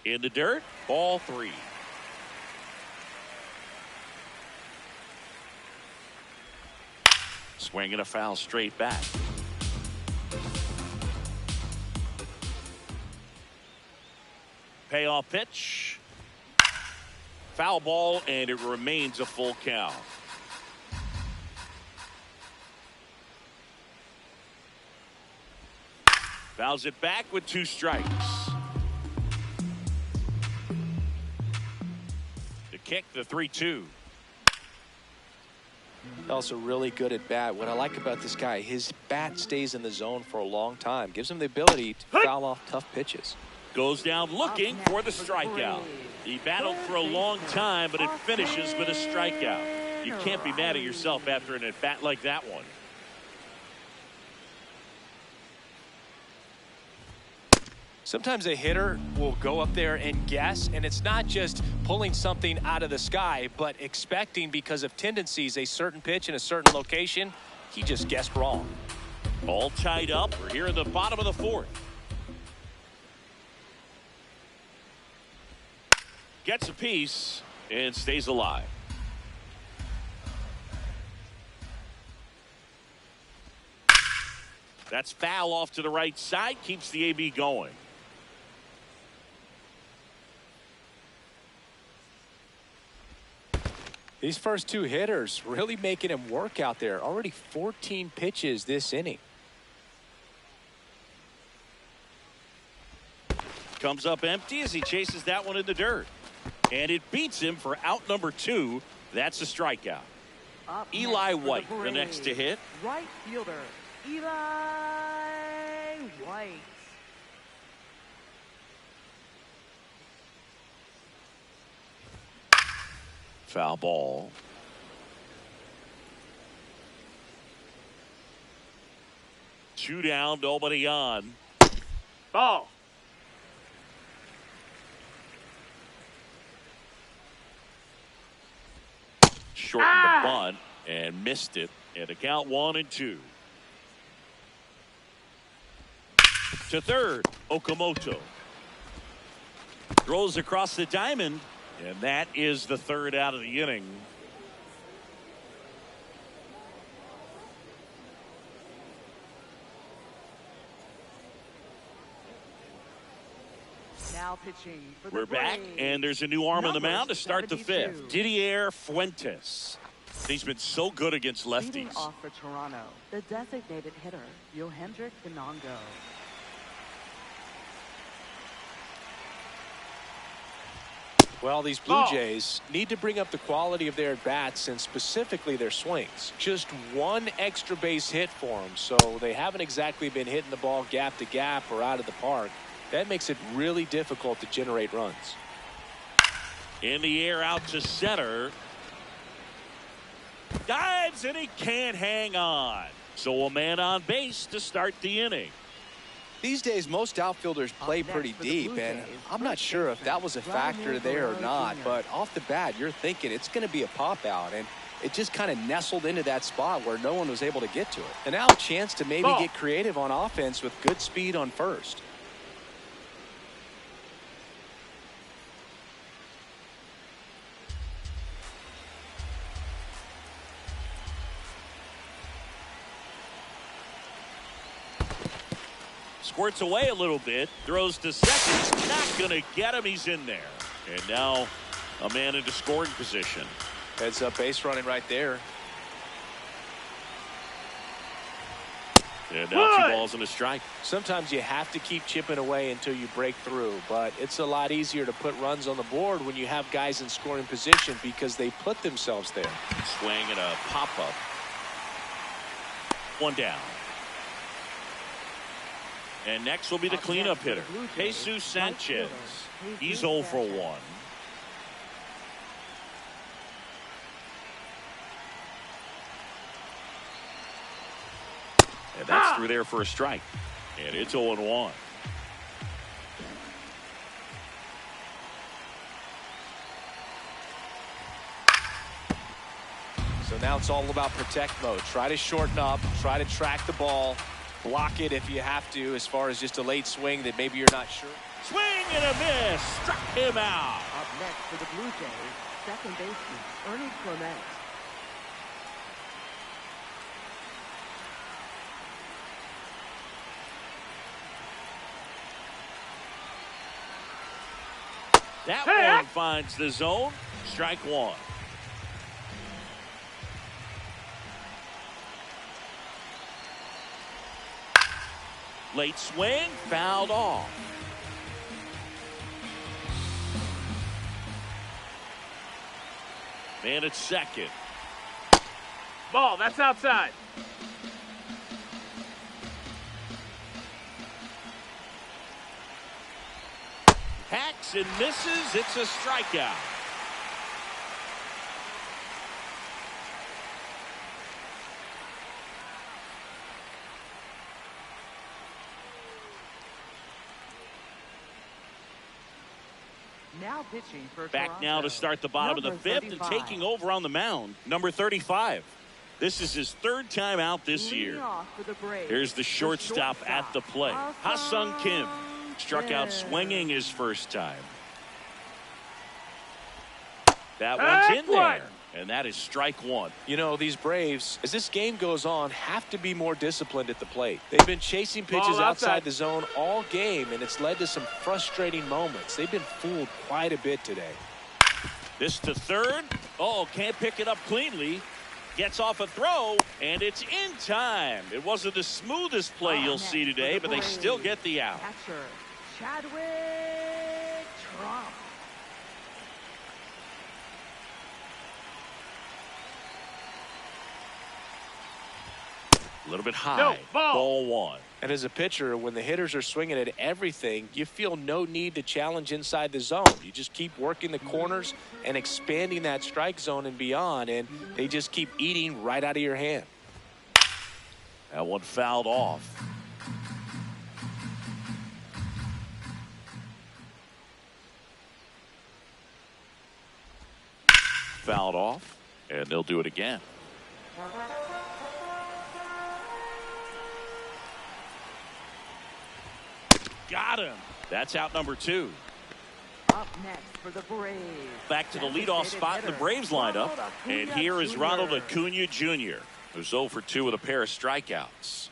[SPEAKER 1] In the dirt, ball 3. Swinging a foul straight back. Payoff pitch. Foul ball, and it remains a full count. Fouls it back with 2 strikes. The kick, the 3-2.
[SPEAKER 3] Also really good at bat. What I like about this guy, his bat stays in the zone for a long time. Gives him the ability to foul off tough pitches.
[SPEAKER 1] Goes down looking for the strikeout. He battled for a long time, but it finishes with a strikeout. You can't be mad at yourself after an at-bat like that one.
[SPEAKER 3] Sometimes a hitter will go up there and guess, and it's not just pulling something out of the sky, but expecting because of tendencies a certain pitch in a certain location. He just guessed wrong.
[SPEAKER 1] All tied up. We're here in the bottom of the fourth. Gets a piece and stays alive. That's foul off to the right side. Keeps the AB going.
[SPEAKER 3] These first 2 hitters really making him work out there. Already 14 pitches this inning.
[SPEAKER 1] Comes up empty as he chases that one in the dirt. And it beats him for out number 2. That's a strikeout. Eli White, the next to hit.
[SPEAKER 2] Right fielder, Eli White.
[SPEAKER 1] Foul ball. Two down, nobody on.
[SPEAKER 4] Ball.
[SPEAKER 1] shortened the bunt and missed it. And a count 1-2. To third, Okamoto. Throws across the diamond, and that is the third out of the inning.
[SPEAKER 2] Now pitching for the
[SPEAKER 1] We're back,
[SPEAKER 2] Braves.
[SPEAKER 1] and there's a new arm on the mound to start the
[SPEAKER 2] 72.
[SPEAKER 1] fifth. Didier Fuentes. He's been so good against
[SPEAKER 2] Leading
[SPEAKER 1] lefties.
[SPEAKER 2] off for Toronto, the designated hitter, Yohendrick Bonongo.
[SPEAKER 3] Well, these Blue Jays need to bring up the quality of their at-bats and specifically their swings. Just one extra base hit for them, so they haven't exactly been hitting the ball gap to gap or out of the park. That makes it really difficult to generate runs.
[SPEAKER 1] In the air out to center. Dives, and he can't hang on. So a man on base to start the inning.
[SPEAKER 3] These days, most outfielders play pretty deep, and I'm not sure if that was a factor there or not, but off the bat, you're thinking it's going to be a pop-out, and it just kind of nestled into that spot where no one was able to get to it. And now a chance to maybe get creative on offense with good speed on first.
[SPEAKER 1] Squirts away a little bit. Throws to second. Not going to get him. He's in there. And now a man into scoring position.
[SPEAKER 3] Heads up base running right there.
[SPEAKER 1] And now 2 balls and a strike.
[SPEAKER 3] Sometimes you have to keep chipping away until you break through, but it's a lot easier to put runs on the board when you have guys in scoring position because they put themselves there.
[SPEAKER 1] Swing and a pop-up. 1 down. And next will be the cleanup hitter, Jesus Sanchez. He's 0 for 1. And that's through there for a strike. And it's 0-1.
[SPEAKER 3] So now it's all about protect mode. Try to shorten up, try to track the ball, block it if you have to, as far as just a late swing that maybe you're not sure.
[SPEAKER 1] Swing and a miss. Struck him out.
[SPEAKER 2] Up next for the Blue Jays, second baseman, Ernie Clement.
[SPEAKER 1] That one finds the zone. Strike 1. Late swing, fouled off. Man at second.
[SPEAKER 4] Ball, that's outside.
[SPEAKER 1] Hacks and misses. It's a strikeout.
[SPEAKER 2] Now pitching for
[SPEAKER 1] Back
[SPEAKER 2] Toronto,
[SPEAKER 1] now to start the bottom of the
[SPEAKER 2] number
[SPEAKER 1] 5th and
[SPEAKER 2] 35.
[SPEAKER 1] taking over on the mound, number 35. This is his 3rd time out this
[SPEAKER 2] Leading
[SPEAKER 1] year.
[SPEAKER 2] off for the Braves,
[SPEAKER 1] Here's the shortstop at the plate. Ha-Sung Kim struck out
[SPEAKER 2] Kim.
[SPEAKER 1] swinging his first time. That one's in there, and that is strike 1.
[SPEAKER 3] You know, these Braves, as this game goes on, have to be more disciplined at the plate. They've been chasing pitches outside the zone all game, and it's led to some frustrating moments. They've been fooled quite a bit today.
[SPEAKER 1] This to third. Oh, can't pick it up cleanly. Gets off a throw, and it's in time. It wasn't the smoothest play you'll see today, but they still get the out.
[SPEAKER 2] Catcher, Chadwick Trump.
[SPEAKER 1] A little bit high.
[SPEAKER 4] No, ball.
[SPEAKER 1] Ball 1.
[SPEAKER 3] And as a pitcher, when the hitters are swinging at everything, you feel no need to challenge inside the zone. You just keep working the corners and expanding that strike zone and beyond, and they just keep eating right out of your hand.
[SPEAKER 1] That one fouled off. Fouled off. And they'll do it again. Got him. That's out number 2.
[SPEAKER 2] Up next for the Braves.
[SPEAKER 1] Back to the leadoff spot in the Braves lineup. And here is Ronald Acuna Jr., who's 0 for 2 with a pair of strikeouts.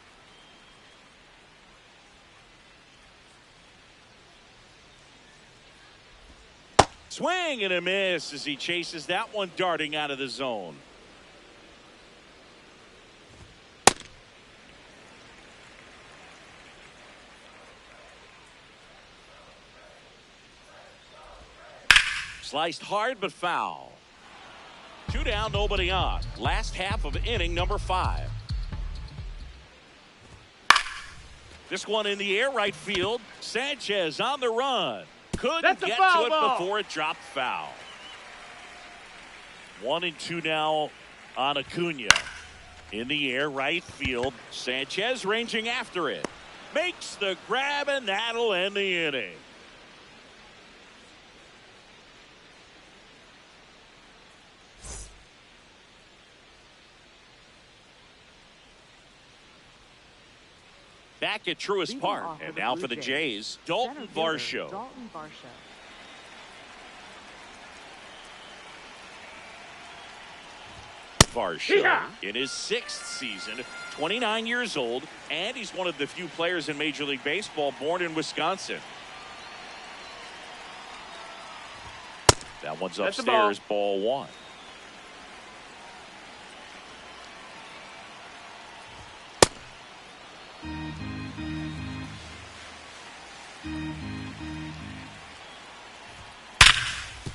[SPEAKER 1] Swing and a miss as he chases that one darting out of the zone. Sliced hard but foul. 2 down, nobody on. Last half of inning number 5. This one in the air, right field. Sanchez on the run. Couldn't get to it before it dropped foul. 1 and 2 now on Acuna. In the air, right field. Sanchez ranging after it. Makes the grab, and that'll end the inning. Back at Truist Park, and now for the Jays, Dalton Varsho. Varsho in his 6th season, 29 years old, and he's one of the few players in Major League Baseball born in Wisconsin. That one's upstairs, ball 1.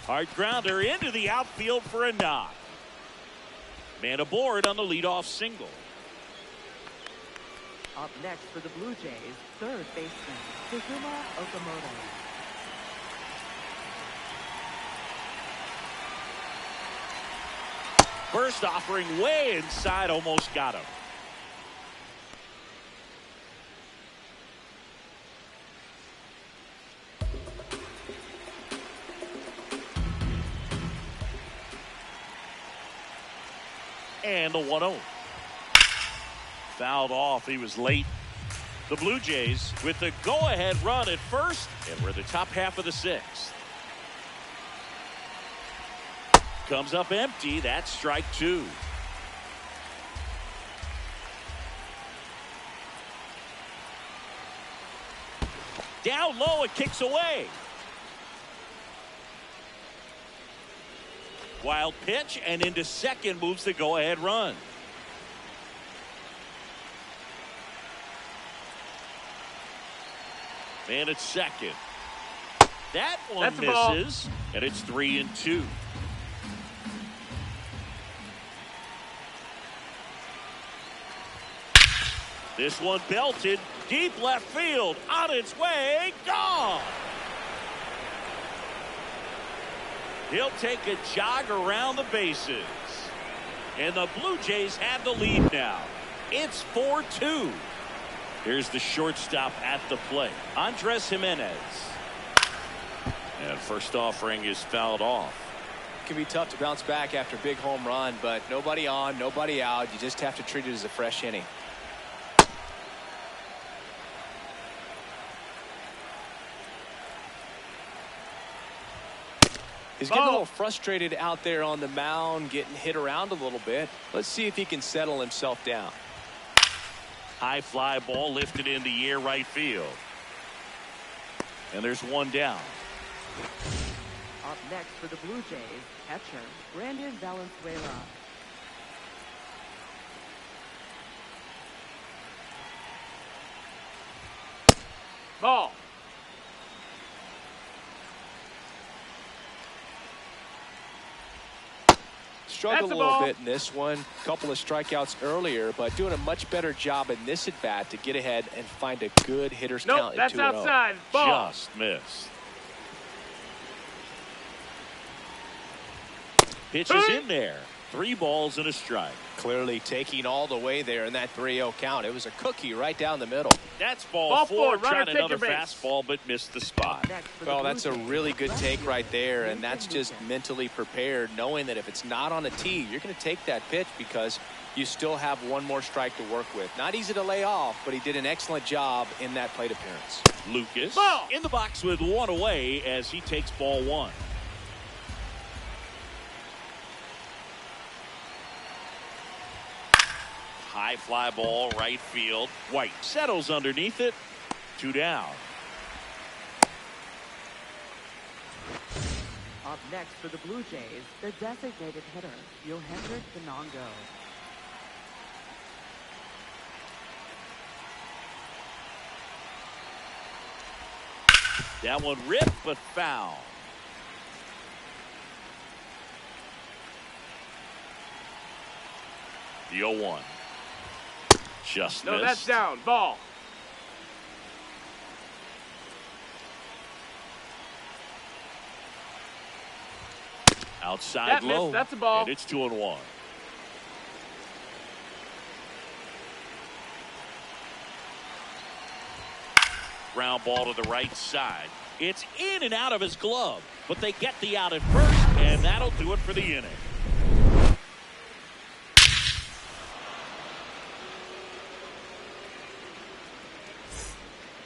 [SPEAKER 1] Hard grounder into the outfield for a knock. Man aboard on the leadoff single.
[SPEAKER 2] Up next for the Blue Jays, third baseman, Kazuma Okamoto.
[SPEAKER 1] First offering way inside, almost got him. And the 1-0. Fouled off. He was late. The Blue Jays with the go-ahead run at first, and we're the top half of the 6th. Comes up empty. That's strike 2. Down low, it kicks away. Wild pitch, and into second moves the go-ahead run. Man at second. That one misses, and it's 3-2. This one belted deep left field, on its way, gone. He'll take a jog around the bases. And the Blue Jays have the lead now. It's 4-2. Here's the shortstop at the plate, Andres Jimenez. And first offering is fouled off.
[SPEAKER 3] It can be tough to bounce back after a big home run, but nobody on, nobody out. You just have to treat it as a fresh inning. He's getting a little frustrated out there on the mound, getting hit around a little bit. Let's see if he can settle himself down.
[SPEAKER 1] High fly ball lifted in the air, right field. And there's one down.
[SPEAKER 2] Up next for the Blue Jays, catcher Brandon Valenzuela.
[SPEAKER 4] Ball.
[SPEAKER 3] Struggled a little bit in this one. Couple of strikeouts earlier, but doing a much better job in this at bat to get ahead and find a good hitter's count at 2-0.
[SPEAKER 4] That's outside. Ball.
[SPEAKER 1] Just missed. Pitch is in there. 3 balls and a strike.
[SPEAKER 3] Clearly taking all the way there in that 3-0 count. It was a cookie right down the middle.
[SPEAKER 1] That's ball 4.
[SPEAKER 4] Runner,
[SPEAKER 1] Tried another fastball, but missed the spot.
[SPEAKER 3] Well, that's a really good take right there, and that's just mentally prepared, knowing that if it's not on a tee, you're going to take that pitch because you still have one more strike to work with. Not easy to lay off, but he did an excellent job in that plate appearance.
[SPEAKER 1] Lucas
[SPEAKER 4] Ball.
[SPEAKER 1] in the box with 1 away as he takes ball 1. High fly ball, right field. White settles underneath it. 2 down.
[SPEAKER 2] Up next for the Blue Jays, the designated hitter, Yohendrick Benongo.
[SPEAKER 1] That one ripped, but foul. The 0-1. Just
[SPEAKER 4] No,
[SPEAKER 1] missed.
[SPEAKER 4] that's down. Ball.
[SPEAKER 1] Outside
[SPEAKER 4] That
[SPEAKER 1] low.
[SPEAKER 4] missed. That's a ball.
[SPEAKER 1] And it's 2-1. Ground ball to the right side. It's in and out of his glove, but they get the out at first, and that'll do it for the inning.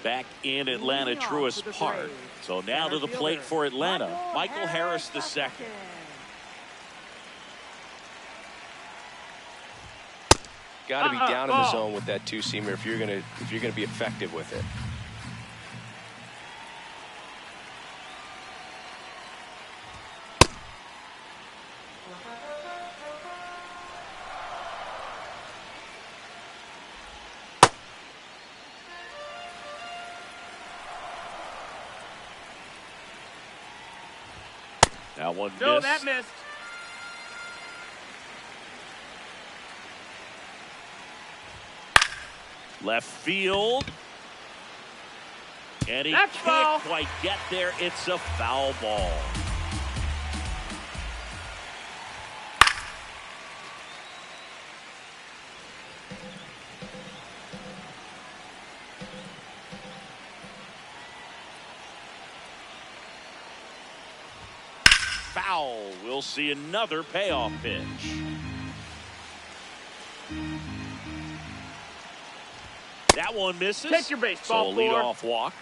[SPEAKER 1] Back in Atlanta Truist Park. So now to the plate for Atlanta, Michael Harris II.
[SPEAKER 3] Got to be down in the zone with that 2-seamer if you're gonna be effective with it.
[SPEAKER 1] That one missed.
[SPEAKER 4] No, that missed.
[SPEAKER 1] Left field. And he
[SPEAKER 4] That's
[SPEAKER 1] can't
[SPEAKER 4] foul.
[SPEAKER 1] quite get there. It's a foul ball. Foul. We'll see another payoff pitch. That one misses.
[SPEAKER 4] Take your baseball,
[SPEAKER 1] So a leadoff walk.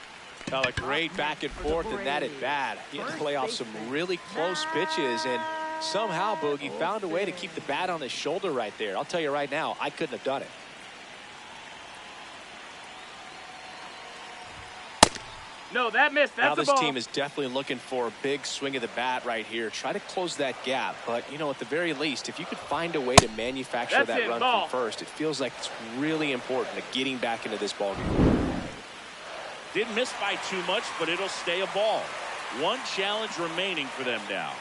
[SPEAKER 3] Well, a great back and forth and that at bat. He had to play off some really close pitches, and somehow Boogie found a way to keep the bat on his shoulder right there. I'll tell you right now, I couldn't have done it.
[SPEAKER 4] No, that missed. That's
[SPEAKER 3] Now
[SPEAKER 4] a
[SPEAKER 3] this
[SPEAKER 4] ball.
[SPEAKER 3] team is definitely looking for a big swing of the bat right here. Try to close that gap, but you know, at the very least, if you could find a way to manufacture
[SPEAKER 4] That's
[SPEAKER 3] that
[SPEAKER 4] it,
[SPEAKER 3] run
[SPEAKER 4] ball.
[SPEAKER 3] from first, it feels like it's really important to getting back into this ballgame.
[SPEAKER 1] Didn't miss by too much, but it'll stay a ball. One challenge remaining for them now.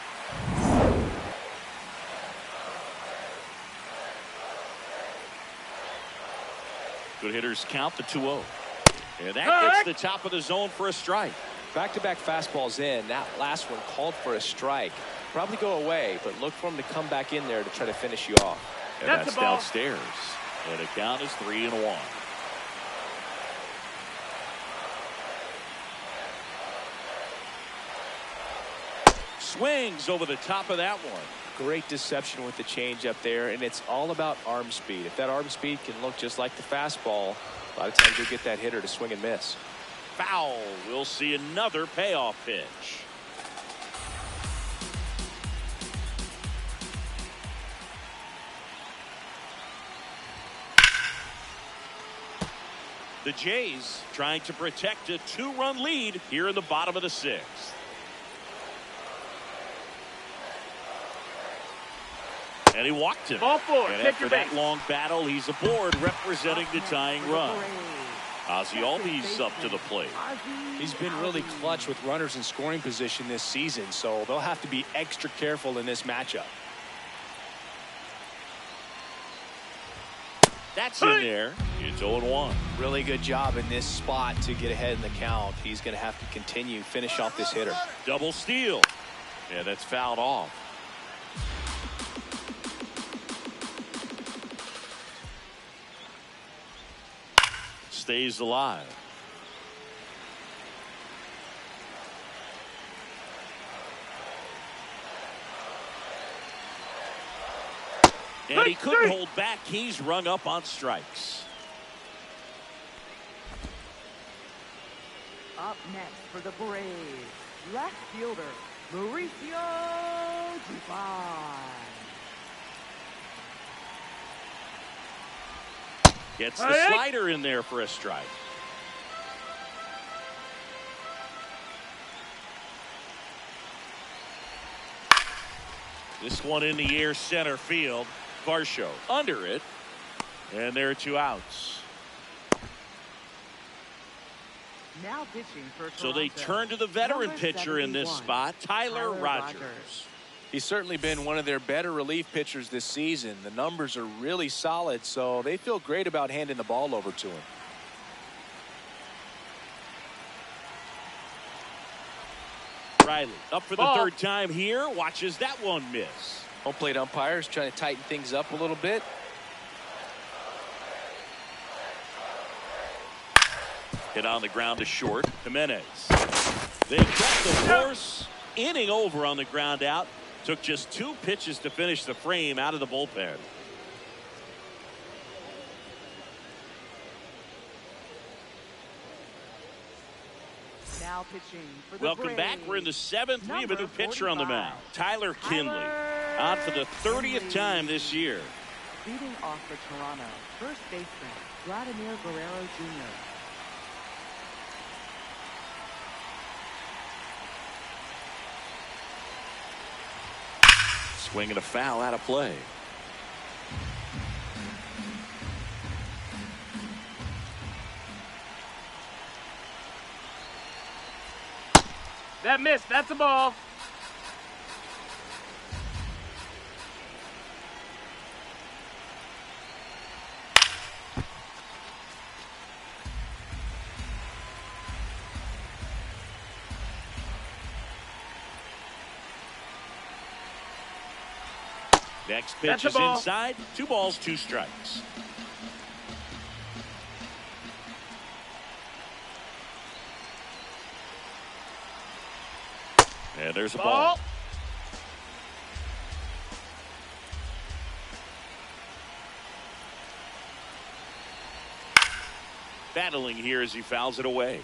[SPEAKER 1] Good hitters count the 2-0. And that gets the top of the zone for a strike.
[SPEAKER 3] Back-to-back fastballs in. That last one called for a strike. Probably go away, but look for him to come back in there to try to finish you off.
[SPEAKER 1] And
[SPEAKER 4] That's
[SPEAKER 1] that's
[SPEAKER 4] a ball.
[SPEAKER 1] downstairs. And the count is 3-1. Swings over the top of that one.
[SPEAKER 3] Great deception with the change up there, and it's all about arm speed. If that arm speed can look just like the fastball, a lot of times you'll get that hitter to swing and miss.
[SPEAKER 1] Foul. We'll see another payoff pitch. The Jays trying to protect a 2-run lead here in the bottom of the 6th. And he walked him.
[SPEAKER 4] Ball 4.
[SPEAKER 1] And
[SPEAKER 4] Take
[SPEAKER 1] after
[SPEAKER 4] your
[SPEAKER 1] that
[SPEAKER 4] base.
[SPEAKER 1] long battle, he's aboard representing the tying run. Ozzie Albies up to the plate.
[SPEAKER 3] He's been really clutch with runners in scoring position this season, so they'll have to be extra careful in this matchup.
[SPEAKER 1] That's in there. It's 0-1.
[SPEAKER 3] Really good job in this spot to get ahead in the count. He's going to have to continue finish off this hitter.
[SPEAKER 1] Double steal. Yeah, that's fouled off. stays alive. And he couldn't hold back. He's rung up on strikes.
[SPEAKER 2] Up next for the Braves, left fielder, Mauricio Dubon.
[SPEAKER 1] Gets the slider in there for a strike. This one in the air, center field. Varsho under it. And there are 2 outs.
[SPEAKER 2] Now pitching for
[SPEAKER 1] So they
[SPEAKER 2] Toronto,
[SPEAKER 1] turn to the veteran
[SPEAKER 2] number
[SPEAKER 1] pitcher in this
[SPEAKER 2] 71,
[SPEAKER 1] spot, Tyler Rogers.
[SPEAKER 3] He's certainly been one of their better relief pitchers this season. The numbers are really solid, so they feel great about handing the ball over to him.
[SPEAKER 1] Riley up for the third time here. Watches that one miss.
[SPEAKER 3] Home plate umpires trying to tighten things up a little bit.
[SPEAKER 1] Hit on the ground to short. Jimenez. They got the force. Inning over on the ground out. Took just 2 pitches to finish the frame out of the bullpen.
[SPEAKER 2] Now pitching for the
[SPEAKER 1] Welcome
[SPEAKER 2] Braves,
[SPEAKER 1] back. We're in the 7th. We have a new
[SPEAKER 2] number
[SPEAKER 1] pitcher on the
[SPEAKER 2] 45,
[SPEAKER 1] mound. Tyler Kinley. On for the 30th time this year.
[SPEAKER 2] leading off for Toronto, first baseman Vladimir Guerrero Jr.
[SPEAKER 1] Swinging a foul out of play.
[SPEAKER 4] That missed. That's a ball.
[SPEAKER 1] Next pitch
[SPEAKER 4] That's a
[SPEAKER 1] is
[SPEAKER 4] ball.
[SPEAKER 1] inside. 2 balls, 2 strikes. And there's a ball. Battling here as he fouls it away.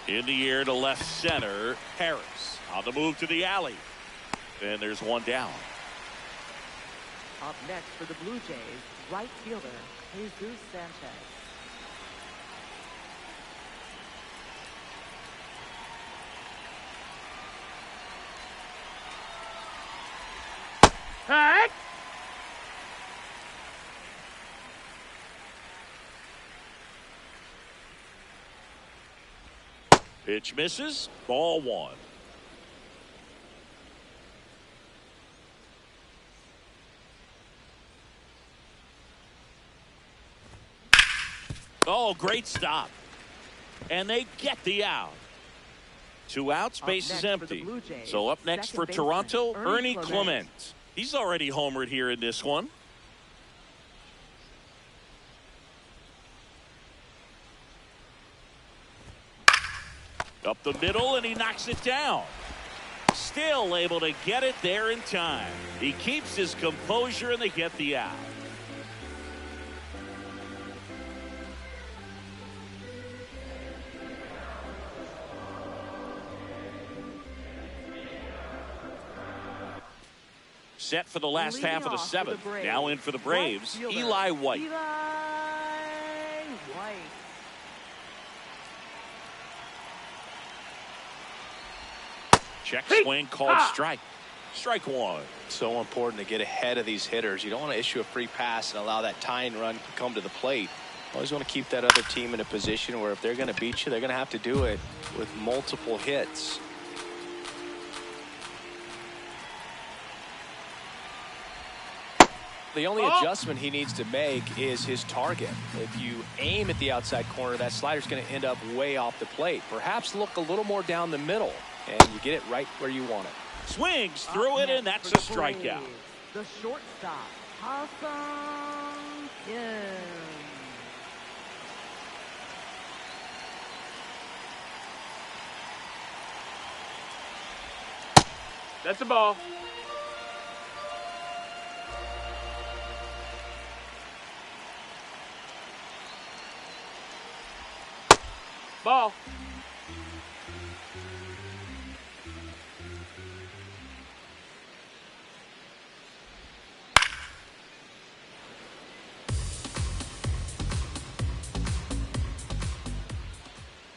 [SPEAKER 1] In the air to left center. Harris on the move to the alley. And there's 1 down.
[SPEAKER 2] Up next for the Blue Jays, right fielder Jesus Sanchez.
[SPEAKER 4] Hey!
[SPEAKER 1] Pitch misses. Ball 1. Oh, great stop. And they get the out. 2 outs, base is empty. So up next for Toronto, Ernie Clement. He's already homered here in this one. Up the middle, and he knocks it down. Still able to get it there in time. He keeps his composure, and they get the out. Set for the last half of the 7th. Now in for the Braves, Eli White.
[SPEAKER 2] Eli White.
[SPEAKER 1] Check swing called strike. Strike 1.
[SPEAKER 5] So important to get ahead of these hitters. You don't want to issue a free pass and allow that tying run to come to the plate. Always want to keep that other team in a position where if they're going to beat you, they're going to have to do it with multiple hits. The only adjustment he needs to make is his target. If you aim at the outside corner, that slider's going to end up way off the plate. Perhaps look a little more down the middle.
[SPEAKER 3] and you get it right where you want it.
[SPEAKER 1] Swings through it, and that's a strikeout.
[SPEAKER 2] The shortstop, Kim.
[SPEAKER 4] That's a ball. Ball.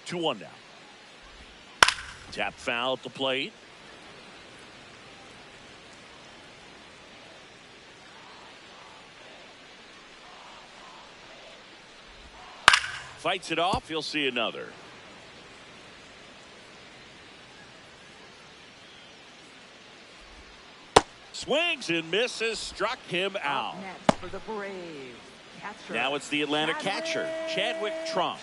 [SPEAKER 1] Two one now. Tap foul at the plate. Fights it off. He'll see another. Swings and misses. Struck him out.
[SPEAKER 2] Next for the Braves, catcher.
[SPEAKER 1] Now it's the Atlanta catcher, Chadwick Trump.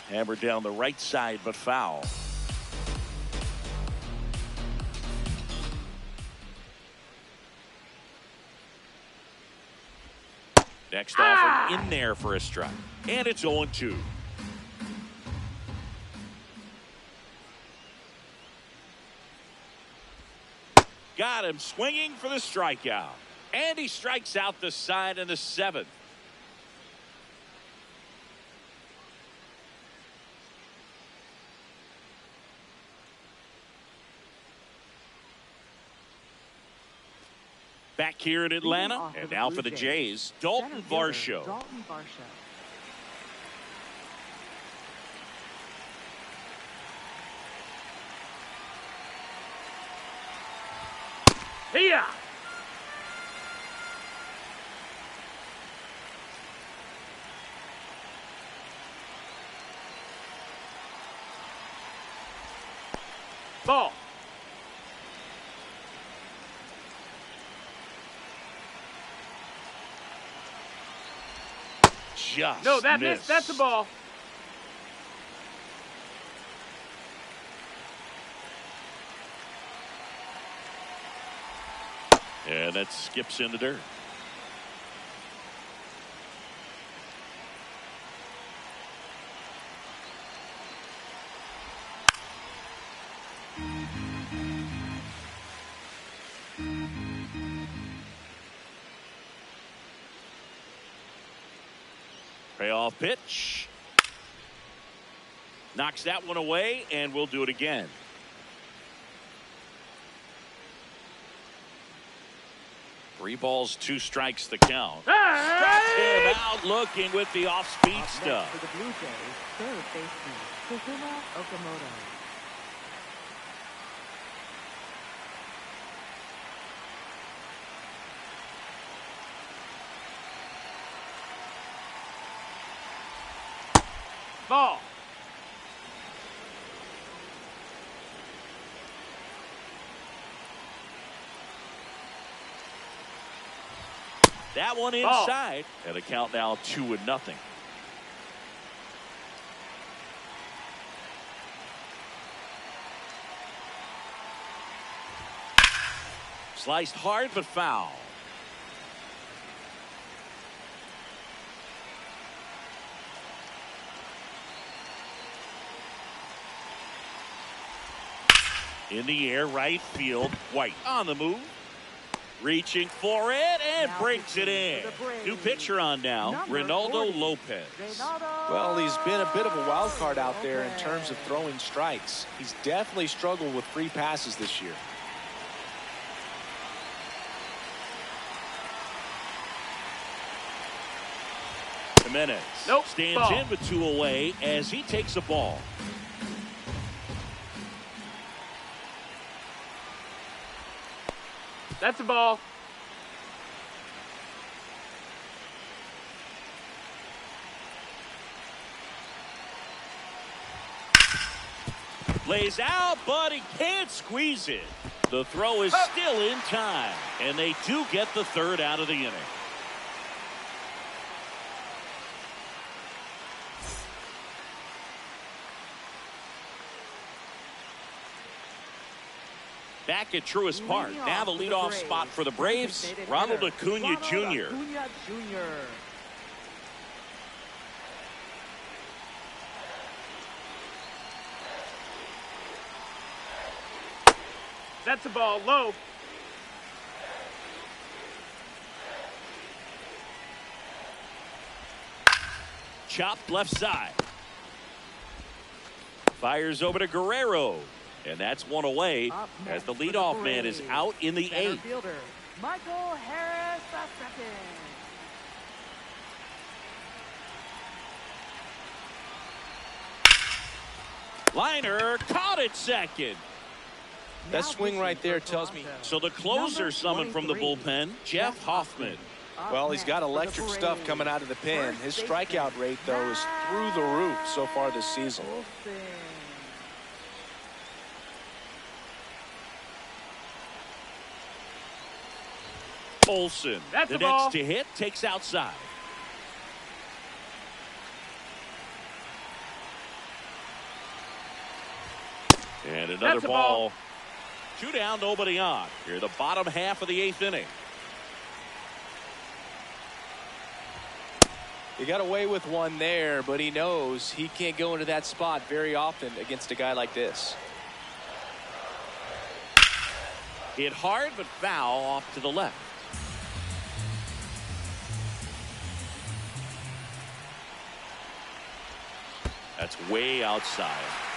[SPEAKER 1] Hammered down the right side, but foul. Next offer in there for a strike. And it's 0-2. Got him swinging for the strikeout. And he strikes out the side in the seventh. Back here in Atlanta, and now for the Jays, Dalton Varsho.
[SPEAKER 4] Here. Ball.
[SPEAKER 1] Just
[SPEAKER 4] No, that
[SPEAKER 1] missed.
[SPEAKER 4] missed. That's a ball.
[SPEAKER 1] And that skips in the dirt. Payoff pitch. Knocks that one away, and we'll do it again. Three balls, two strikes the count. Struck him out looking with the off-speed stuff.
[SPEAKER 2] For the Blue Jays, third baseman, Kazuma Okamoto.
[SPEAKER 4] Ball.
[SPEAKER 1] That one inside, and the count now 2-0. Sliced hard but foul. In the air, right field. White on the move. Reaching for it and
[SPEAKER 2] Now
[SPEAKER 1] brings it in.
[SPEAKER 2] pitching for the Braves,
[SPEAKER 1] New pitcher on now,
[SPEAKER 2] number
[SPEAKER 1] Ronaldo
[SPEAKER 2] 40,
[SPEAKER 1] Lopez.
[SPEAKER 3] Well, he's been a bit of a wild card out there in terms of throwing strikes. He's definitely struggled with free passes this year.
[SPEAKER 1] Jimenez stands
[SPEAKER 4] ball.
[SPEAKER 1] in with two away as he takes a ball.
[SPEAKER 4] That's a ball.
[SPEAKER 1] Lays out, but he can't squeeze it. The throw is still in time, and they do get the third out of the inning. Back at Truist Park. Now the leadoff spot for the Braves, Ronald Acuna Jr.
[SPEAKER 4] That's the ball low.
[SPEAKER 1] Chopped left side. Fires over to Guerrero. And that's one away as the leadoff man is out in the eighth.
[SPEAKER 2] Fielder, Michael Harris II.
[SPEAKER 1] Liner caught it second.
[SPEAKER 3] That swing right there tells me.
[SPEAKER 1] So the closer summoned from the bullpen, Jeff Hoffman.
[SPEAKER 3] Well, he's got electric stuff coming out of the pen. His strikeout rate, though, is through the roof so far this season.
[SPEAKER 1] Olsen,
[SPEAKER 4] That's
[SPEAKER 1] the
[SPEAKER 4] the ball.
[SPEAKER 1] next to hit, takes outside. And another
[SPEAKER 4] That's a
[SPEAKER 1] ball.
[SPEAKER 4] ball.
[SPEAKER 1] 2 down, nobody on. Here, the bottom half of the 8th inning.
[SPEAKER 3] He got away with one there, but he knows he can't go into that spot very often against a guy like this.
[SPEAKER 1] Hit hard, but foul off to the left. That's way outside.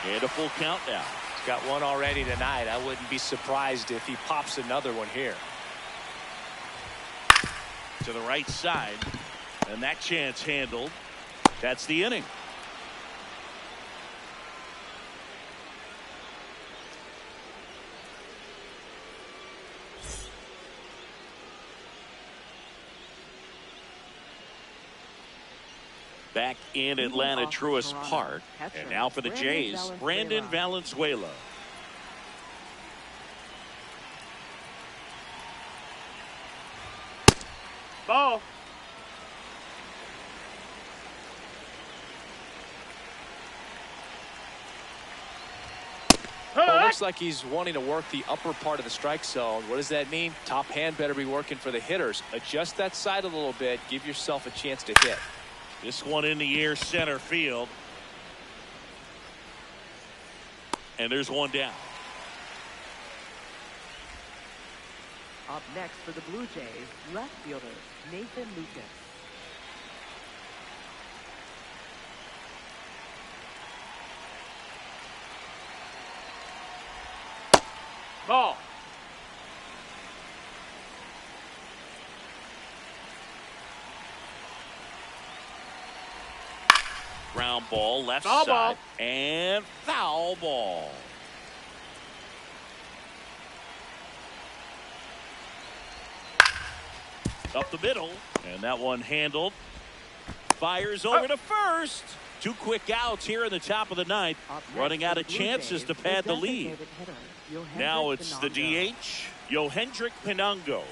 [SPEAKER 1] And a full count now.
[SPEAKER 5] He's got one already tonight. I wouldn't be surprised if he pops another one here.
[SPEAKER 1] To the right side. And that chance handled. That's the inning. Back in Atlanta, Truist Park. And now for the Jays, Brandon Valenzuela.
[SPEAKER 4] Ball.
[SPEAKER 3] Well, it looks like he's wanting to work the upper part of the strike zone. What does that mean? Top hand better be working for the hitters. Adjust that side a little bit. Give yourself a chance to hit.
[SPEAKER 1] This one in the air, center field. And there's one down.
[SPEAKER 2] Up next for the Blue Jays, left fielder Nathan Lucas.
[SPEAKER 4] Ball.
[SPEAKER 1] Ground ball, left
[SPEAKER 4] Foul
[SPEAKER 1] side.
[SPEAKER 4] ball.
[SPEAKER 1] And foul ball. Up the middle. And that one handled. Fires over to first. 2 quick outs here in the top of the 9th. Running out of chances to pad the lead. Now it's the DH, Yohendrick Pinango.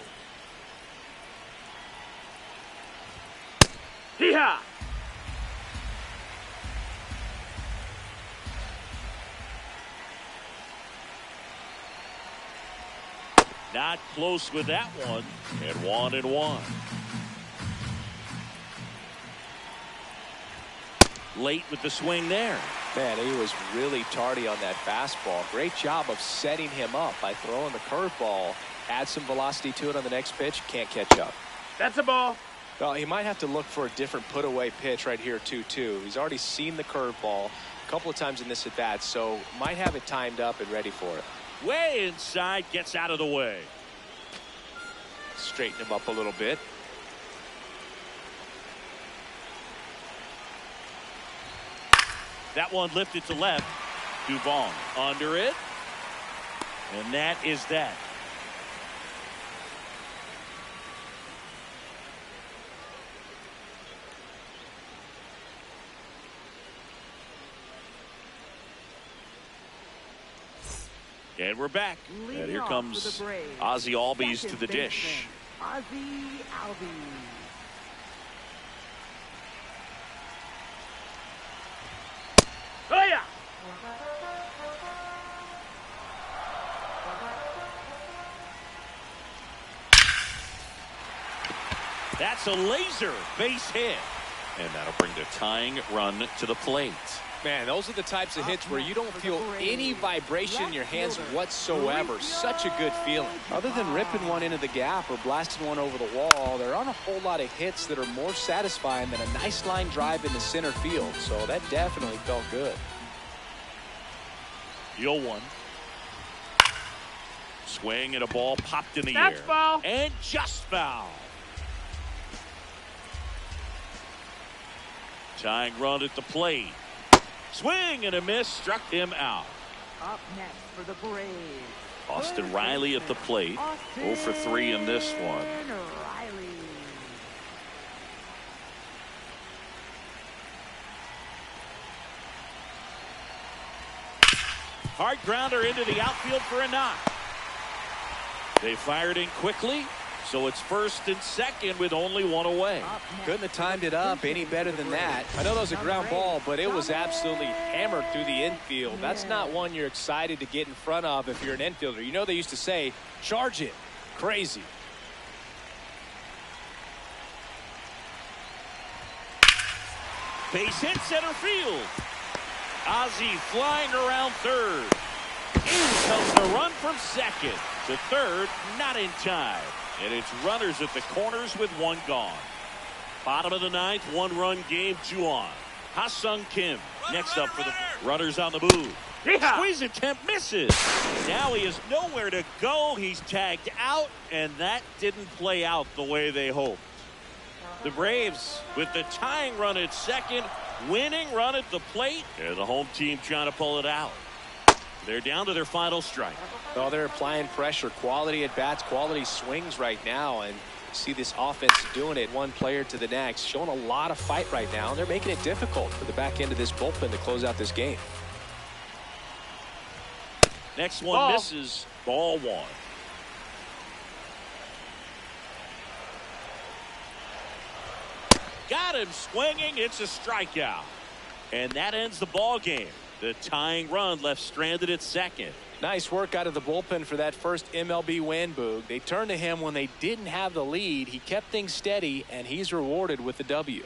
[SPEAKER 4] Hee-haw.
[SPEAKER 1] Not close with that one. And 1-1. Late with the swing there.
[SPEAKER 3] Man, he was really tardy on that fastball. Great job of setting him up by throwing the curveball. Add some velocity to it on the next pitch. Can't catch up.
[SPEAKER 4] That's a ball.
[SPEAKER 3] Well, he might have to look for a different put-away pitch right here, 2-2. He's already seen the curveball a couple of times in this at-bat, so might have it timed up and ready for it.
[SPEAKER 1] Way inside, gets out of the way.
[SPEAKER 3] Straighten him up a little bit.
[SPEAKER 1] That one lifted to left. Duvall under it. And that is that. And we're back. And here comes Ozzie Albies to the dish.
[SPEAKER 2] Ozzie Albies.
[SPEAKER 4] Oh, yeah.
[SPEAKER 1] That's a laser base hit. And that'll bring the tying run to the plate.
[SPEAKER 3] Man, those are the types of hits where you don't feel any vibration in your hands whatsoever. Such a good feeling. Other than ripping one into the gap or blasting one over the wall, there aren't a whole lot of hits that are more satisfying than a nice line drive into center field. So that definitely felt good.
[SPEAKER 1] 0-1. Swing and a ball popped in the
[SPEAKER 4] That's
[SPEAKER 1] air.
[SPEAKER 4] foul.
[SPEAKER 1] And just foul. Tying run at the plate. Swing and a miss, struck him out.
[SPEAKER 2] Up next for the Braves.
[SPEAKER 1] Austin Riley at the plate. 0 for 3 in this one.
[SPEAKER 2] Riley.
[SPEAKER 1] Hard grounder into the outfield for a knock. They fired in quickly, so it's first and second with only one away.
[SPEAKER 3] Couldn't have timed it up any better than that. I know that was a ground ball, but it was absolutely hammered through the infield. That's not one you're excited to get in front of if you're an infielder. You know they used to say, charge it. Crazy.
[SPEAKER 1] Base hit center field. Ozzie flying around third. In comes the run from second to third, not in time. And it's runners at the corners with one gone. Bottom of the ninth, one-run game, 2 on. Ha-Sung Kim next up for the runners on the move.
[SPEAKER 4] Yeah.
[SPEAKER 1] Squeeze attempt misses. Now he has nowhere to go. He's tagged out, and that didn't play out the way they hoped. The Braves with the tying run at second, winning run at the plate, and the home team trying to pull it out. They're down to their final strike.
[SPEAKER 3] Well, they're applying pressure, quality at bats, quality swings right now, and see this offense doing it one player to the next, showing a lot of fight right now, and they're making it difficult for the back end of this bullpen to close out this game.
[SPEAKER 1] Next one
[SPEAKER 4] Ball.
[SPEAKER 1] misses. Ball 1. Got him swinging. It's a strikeout. And that ends the ball game. The tying run left stranded at second.
[SPEAKER 3] Nice work out of the bullpen for that first MLB win, Boog. They turned to him when they didn't have the lead. He kept things steady, and he's rewarded with the W.